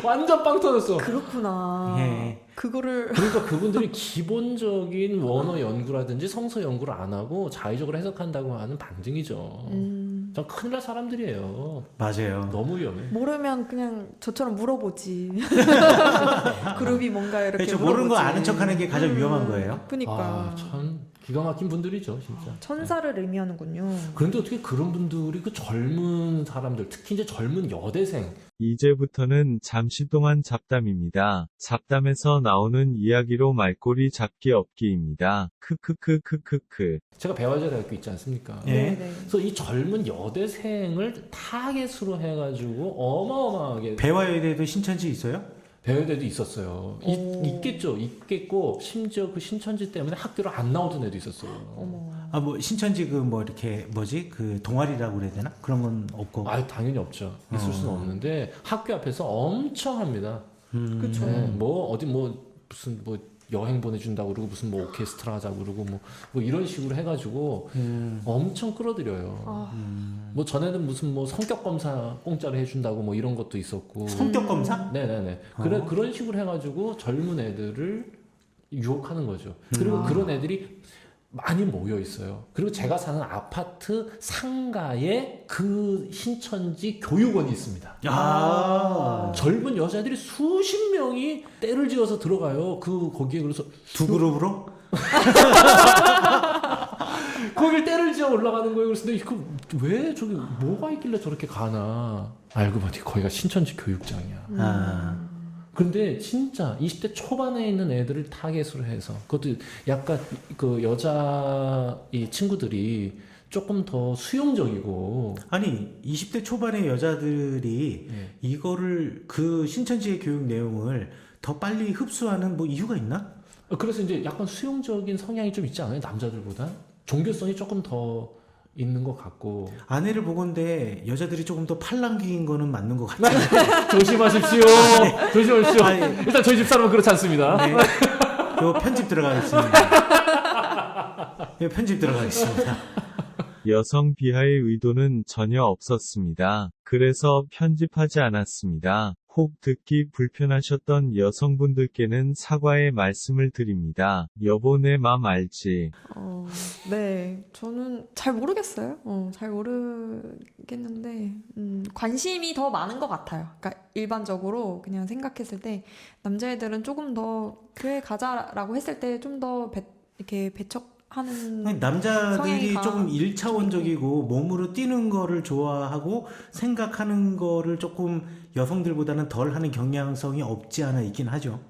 완전 빵 터졌어. 그렇구나. 예. 그거를. 그러니까 그분들이 기본적인 원어 연구라든지 성서 연구를 안 하고 자의적으로 해석한다고 하는 반증이죠. 전 큰일 날 사람들이에요. 맞아요. 너무 위험해. 모르면 그냥 저처럼 물어보지. 그룹이 뭔가 이렇게 그렇죠. 물어보지. 모르는 거 아는 척하는 게 가장 위험한 거예요. 그니까. 아, 참 기가 막힌 분들이죠, 진짜. 천사를 의미하는군요. 그런데 어떻게 그런 분들이 그 젊은 사람들, 특히 이제 젊은 여대생, 이제부터는 잠시 동안 잡담입니다. 잡담에서 나오는 이야기로 말꼬리 잡기 없기입니다. 크크크크크크. 제가 배화여자대학교 있지 않습니까? 예. 네네. 그래서 이 젊은 여대생을 타겟으로 해가지고 어마어마하게 배화여대도 신천지 있어요? 배화여대도 있었어요. 오. 있겠죠, 있겠고 심지어 그 신천지 때문에 학교를 안 나오던 애도 있었어요. 어머. 아, 뭐 신천지 그 뭐 이렇게 뭐지? 그 동아리라고 그래야 되나? 그런 건 없고. 아, 당연히 없죠. 있을 수는 없는데 학교 앞에서 엄청 합니다. 그쵸. 네, 뭐 어디 뭐 무슨 뭐 여행 보내준다고 그러고 무슨 뭐 오케스트라 하자고 그러고 뭐 이런 식으로 해가지고 엄청 끌어들여요. 아, 뭐 전에는 무슨 뭐 성격 검사 공짜로 해준다고 뭐 이런 것도 있었고. 성격 검사? 네네네. 그런 식으로 해가지고 젊은 애들을 유혹하는 거죠. 그리고 아. 그런 애들이 많이 모여 있어요. 그리고 제가 사는 아파트 상가에 그 신천지 교육원이 있습니다. 아, 젊은 여자들이 수십 명이 때를 지어서 들어가요. 거기에 그래서 두 그룹으로? 거길 때를 지어 올라가는 거예요. 그래서 내가 왜 저기 뭐가 있길래 저렇게 가나 알고 보니 거기가 신천지 교육장이야. 아, 근데 진짜 20대 초반에 있는 애들을 타겟으로 해서 그것도 약간 그 여자 이 친구들이 조금 더 수용적이고 아니 20대 초반의 여자들이 예. 이거를 그 신천지의 교육 내용을 더 빨리 흡수하는 뭐 이유가 있나? 그래서 이제 약간 수용적인 성향이 좀 있지 않아요? 남자들보다 종교성이 조금 더 있는 것 같고. 아내를 보건대 여자들이 조금 더 팔랑귀인 거는 맞는 것 같아요. 조심하십시오. 조심하십시오. 아니, 일단 저희 집사람은 그렇지 않습니다. 네. 요 편집 들어가겠습니다. 요 편집 들어가겠습니다. 여성 비하의 의도는 전혀 없었습니다. 그래서 편집하지 않았습니다. 혹 듣기 불편하셨던 여성분들께는 사과의 말씀을 드립니다. 여보 내 맘 알지? 네. 저는 잘 모르겠어요. 잘 모르겠는데, 관심이 더 많은 것 같아요. 그러니까 일반적으로 그냥 생각했을 때, 남자애들은 조금 더 교회 가자라고 했을 때 좀 더 이렇게 배척하는 남자들이 성향이 조금 1차원적이고 몸으로 뛰는 거를 좋아하고 생각하는 거를 조금 여성들보다는 덜 하는 경향성이 없지 않아 있긴 하죠.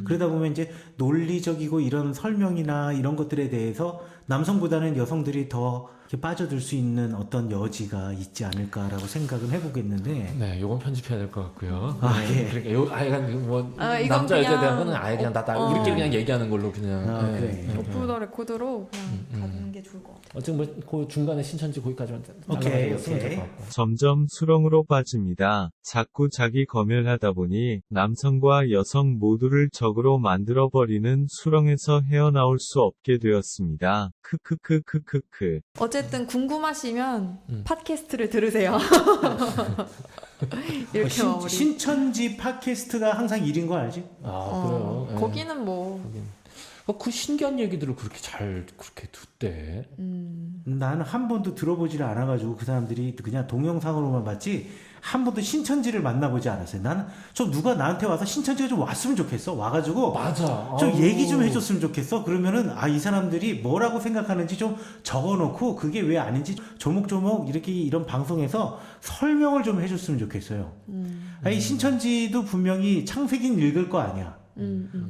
그러다 보면 이제 논리적이고 이런 설명이나 이런 것들에 대해서 남성보다는 여성들이 더 이렇게 빠져들 수 있는 어떤 여지가 있지 않을까라고 생각은 해보겠는데. 네, 요건 편집해야 될 것 같고요. 아, 예. 그러니까 아예 뭐 이건 남자 여자에 그냥- 대한 거는 아예 그냥 우리끼리 그냥 얘기하는 걸로 그냥. 아, 그래. 오프 더 레코드로 그냥 가는 게 좋을 것 같아요. 어쨌든 뭐그 중간에 신천지 거기까지만 오케이, 쓰면 될 오케이. 것 같고. 점점 수렁으로 빠집니다. 자꾸 자기 검열하다 보니 남성과 여성 모두를 적으로 만들어버리는 수렁에서 헤어나올 수 없게 되었습니다. 크크크크크크. 어쨌든 궁금하시면 팟캐스트를 들으세요. 이렇게 마무리. 신천지 팟캐스트가 항상 1인 거 알지? 아 그래요. 예. 거기는 뭐, 그 신기한 얘기들을 그렇게 듣대. 나는 한 번도 들어보지를 않아가지고 그 사람들이 그냥 동영상으로만 봤지 한 번도 신천지를 만나보지 않았어요. 나는 좀 누가 나한테 와서 신천지가 좀 왔으면 좋겠어. 와가지고 맞아. 좀 아우. 얘기 좀 해줬으면 좋겠어. 그러면은 이 사람들이 뭐라고 생각하는지 좀 적어놓고 그게 왜 아닌지 조목조목 이렇게 이런 방송에서 설명을 좀 해줬으면 좋겠어요. 아니 신천지도 분명히 창세기는 읽을 거 아니야.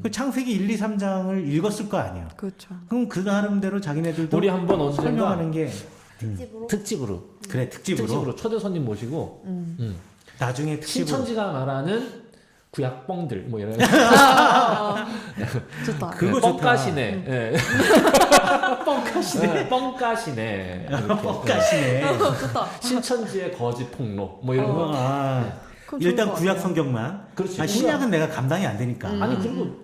그 창세기 1, 2, 3장을 읽었을 거 아니야. 그렇죠. 그럼 그 나름대로 자기네들도 우리 한번 언젠가 설명하는 게 특집으로 그래 특집으로 초대 손님 모시고 나중에 특집으로 신천지가 말하는 구약뻥들 뭐 이런 좋다. 그거 좋다. 뻥까시네. 예. 뻥까시네. 뻥까시네. 이렇게. 뻑가시네. 좋다. 신천지의 거짓 폭로 뭐 이런 거. 그건 좋을 일단 것 구약 같아요. 성경만. 그렇지. 신약은 내가 감당이 안 되니까. 아니 그리고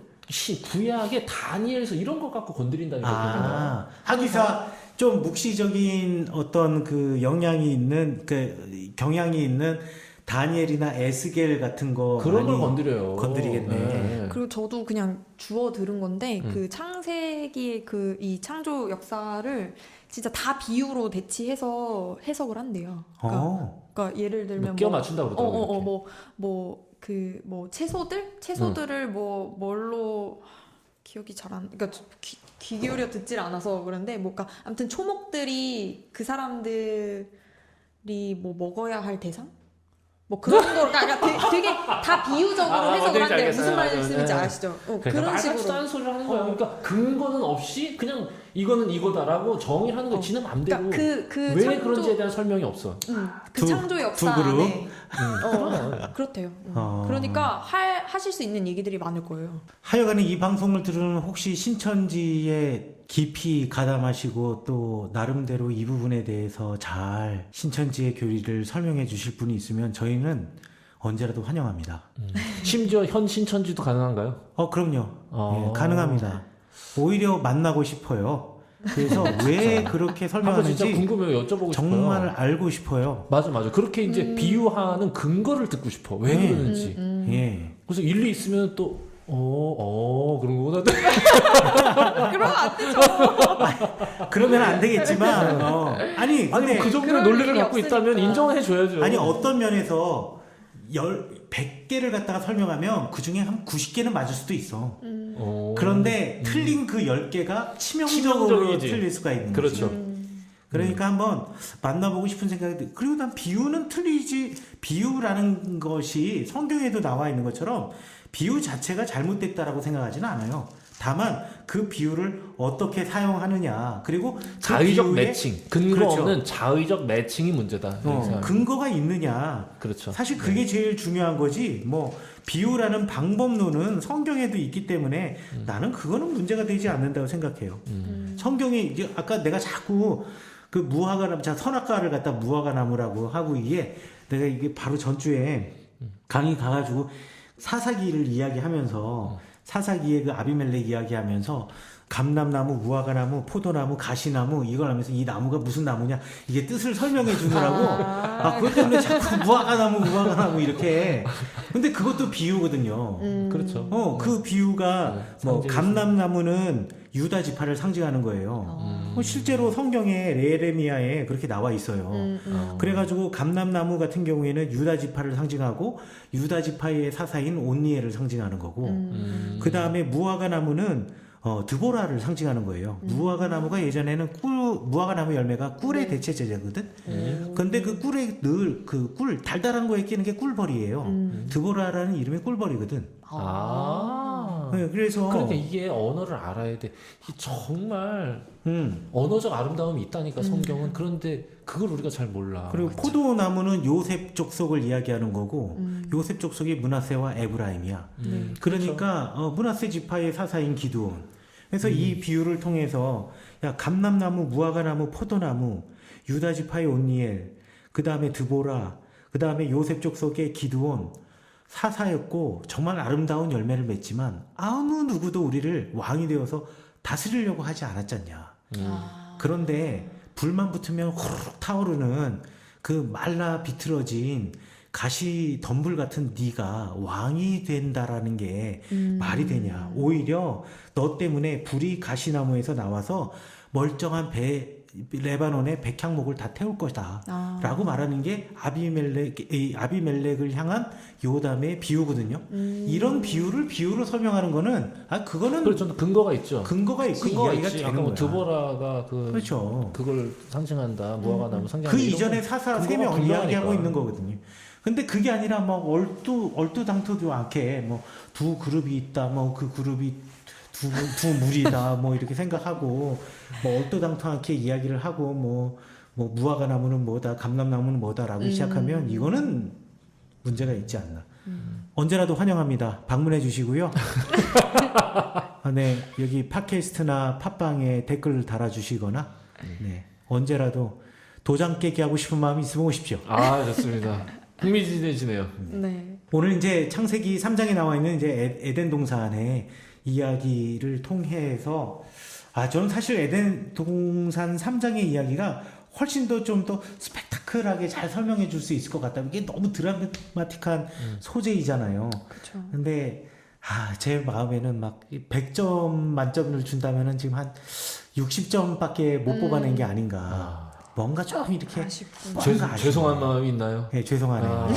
구약의 다니엘서 이런 거 갖고 건드린다니까. 하기사 좀 묵시적인 어떤 그 영향이 있는 그 경향이 있는 다니엘이나 에스겔 같은 거 그런 걸 많이 건드려요. 건드리겠네. 예. 그리고 저도 그냥 주워 들은 건데 그 창세기의 그 이 창조 역사를 진짜 다 비유로 대치해서 해석을 한대요. 그러니까 예를 들면 끼워 맞춘다 그러더라고요. 뭐 채소들을 뭐 뭘로 기억이 잘 안, 그러니까 귀 기울여 듣질 않아서 그런데 뭔가 아무튼 초목들이 그 사람들이 뭐 먹어야 할 대상? 뭐 그런 거, 그러니까 되게 다 비유적으로 해석을 뭔지 한데 알겠어요. 무슨 맞아요. 말씀인지 네. 아시죠? 그러니까 그런 말같지도 식으로. 않은 소리를 하는 거야. 그러니까 근거는 없이 그냥 이거는 이거다라고 정의를 하는 거 지는 맘대로. 그러니까 왜 그런지에 대한 설명이 없어. 그 창조 역사 두 그룹? 안에 그렇대요. 그러니까 하실 수 있는 얘기들이 많을 거예요. 하여간에 이 방송을 들으면 혹시 신천지에 깊이 가담하시고 또 나름대로 이 부분에 대해서 잘 신천지의 교리를 설명해 주실 분이 있으면 저희는 언제라도 환영합니다. 심지어 현 신천지도 가능한가요? 그럼요. 예, 가능합니다. 오히려 만나고 싶어요. 그래서 왜 그렇게 한번 진짜 설명하는지 궁금해요. 여쭤보고 정말 싶어요. 알고 싶어요. 맞아. 그렇게 이제 비유하는 근거를 듣고 싶어. 왜 네. 그러는지. 예. 그래서 일리 있으면 또 그런 거구나. 그러면 안 되죠. 그러면 안 되겠지만, 아니, 근데, 그 정도의 그럴 논리를 일이 갖고 있다면 없으니까. 인정해 줘야죠. 아니, 어떤 면에서 100개를 갖다가 설명하면 그 중에 한 90개는 맞을 수도 있어. 그런데 틀린 그 10개가 치명적으로 치명적이지. 틀릴 수가 있는 그렇죠. 거지. 그러니까 한번 만나보고 싶은 생각이 들. 그리고 난 비유는 틀리지. 비유라는 것이 성경에도 나와 있는 것처럼 비유 자체가 잘못됐다라고 생각하지는 않아요. 다만 그 비유를 어떻게 사용하느냐. 그리고 그 자의적 비유에 매칭. 근거 그렇죠. 없는 자의적 매칭이 문제다. 이렇게 생각합니다. 근거가 있느냐. 그렇죠. 사실 그게 제일 중요한 거지. 뭐 비유라는 방법론은 성경에도 있기 때문에 나는 그거는 문제가 되지 않는다고 생각해요. 성경이 이제 아까 내가 자꾸 그 무화과나무, 선악과를 갖다 무화과나무라고 하고 내가 이게 바로 전주에 강의 가가지고 사사기를 이야기하면서 사사기의 그 아비멜렉 이야기하면서 감람나무, 무화과나무, 포도나무, 가시나무 이걸 하면서 이 나무가 무슨 나무냐 이게 뜻을 설명해 주느라고 그것 때문에 자꾸 무화과나무 이렇게 근데 그것도 비유거든요. 그렇죠. 그 비유가 뭐 상징이 감람나무는 유다 지파를 상징하는 거예요. 실제로 성경에 레레미야에 그렇게 나와 있어요. 그래가지고 감람나무 같은 경우에는 유다 지파를 상징하고 유다 지파의 사사인 온니엘을 상징하는 거고 그 다음에 무화과나무는 드보라를 상징하는 거예요. 무화과나무가 예전에는 무화과나무 열매가 꿀의 대체제거든. 근데 그 꿀에 늘 그 꿀 달달한 거에 끼는 게 꿀벌이에요. 드보라라는 이름이 꿀벌이거든. 네, 그래서 그러니까 이게 언어를 알아야 돼. 이게 정말 언어적 아름다움이 있다니까 성경은. 그런데 그걸 우리가 잘 몰라. 그리고 포도나무는 요셉 족속을 이야기하는 거고 요셉 족속이 므낫세와 에브라임이야. 그러니까 므낫세 지파의 사사인 기드온. 그래서 이 비유를 통해서 야 감람나무, 무화과나무, 포도나무, 유다 지파의 온니엘, 그 다음에 드보라, 그 다음에 요셉 족속의 기드온 사사였고 정말 아름다운 열매를 맺지만 아무 누구도 우리를 왕이 되어서 다스리려고 하지 않았잖냐. 그런데 불만 붙으면 후루룩 타오르는 그 말라 비틀어진 가시 덤불 같은 네가 왕이 된다라는 게 말이 되냐. 오히려 너 때문에 불이 가시나무에서 나와서 멀쩡한 레바논의 백향목을 다 태울 것이다 라고 말하는 게 아비멜렉을 향한 요담의 비유거든요. 이런 비유로 설명하는 거는 그거는 그렇죠. 근거가 있죠. 근거가 있고 근거가 이야기가 있지. 되는 아까 뭐 거야. 드보라가 그렇죠. 그걸 상징한다. 무화과나무 상징한다. 그 이런 이전에 거 사사 근거가 3명 분명하니까. 이야기하고 있는 거거든요. 근데 그게 아니라 막 얼토당토도 않게 뭐 두 그룹이 있다, 뭐 그 그룹이 두 무리다, 뭐 이렇게 생각하고 뭐 얼토당토않게 이야기를 하고 뭐 무화과나무는 뭐다, 감람나무는 뭐다라고 시작하면 이거는 문제가 있지 않나. 언제라도 환영합니다. 방문해 주시고요. 네, 여기 팟캐스트나 팟빵에 댓글을 달아주시거나 네, 언제라도 도장 깨기 하고 싶은 마음이 있으면 오십시오. 좋습니다. 흥미진진해지네요. 네. 오늘 이제 창세기 3장에 나와 있는 이제 에덴 동산의 이야기를 통해서 저는 사실 에덴 동산 3장의 이야기가 훨씬 더 좀 더 스펙타클하게 잘 설명해 줄 수 있을 것 같다. 이게 너무 드라마틱한 소재이잖아요. 그렇죠. 근데 제 마음에는 막 100점 만점을 준다면은 지금 한 60점밖에 못 뽑아낸 게 아닌가. 아, 뭔가 좀 이렇게 아쉽군. 뭔가 아쉬워요. 죄송한 마음이 있나요? 네, 죄송하네요. 아,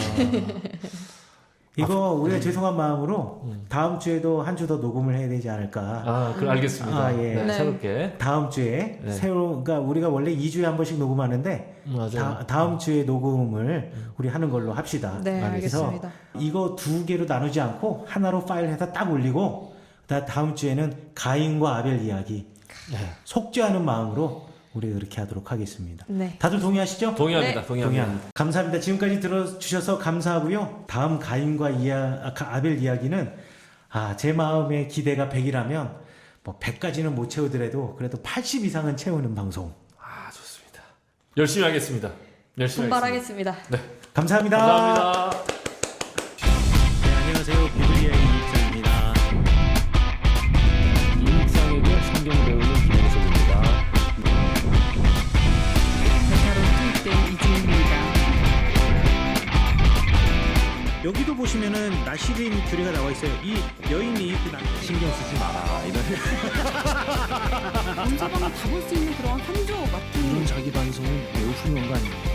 이거 우리가 죄송한 마음으로 다음 주에도 한 주 더 녹음을 해야 되지 않을까. 그럼 알겠습니다. 예. 네, 네. 새롭게. 다음 주에 네. 그러니까 우리가 원래 2주에 한 번씩 녹음하는데 맞아요. 다음 주에 녹음을 우리 하는 걸로 합시다. 네, 그래서 알겠습니다. 이거 두 개로 나누지 않고 하나로 파일해서 딱 올리고 다음 주에는 가인과 아벨 이야기 네. 속죄하는 마음으로 우리 그렇게 하도록 하겠습니다. 네. 다들 동의하시죠? 동의합니다. 네. 동의합니다. 감사합니다. 지금까지 들어주셔서 감사하고요. 다음 가인과 아벨 이야기는 제 마음의 기대가 100이라면 뭐 100까지는 못 채우더라도 그래도 80 이상은 채우는 방송. 좋습니다. 열심히 하겠습니다. 열심히 하겠습니다. 분발하겠습니다. 감사합니다. 감사합니다. 네, 안녕하세요. 비블리아의 이익상입니다. 이익상에게 성경 배우는 김혜석입니다. 베타로 투입된 이지입니다. 여기도 보시면은 나시린 교리가 나와 있어요. 이 여인이 신경 쓰지 마라. 언제나 다 볼 수 있는 그런 한조 같은 자기 반성은 매우 훌륭한 거 아닙니까?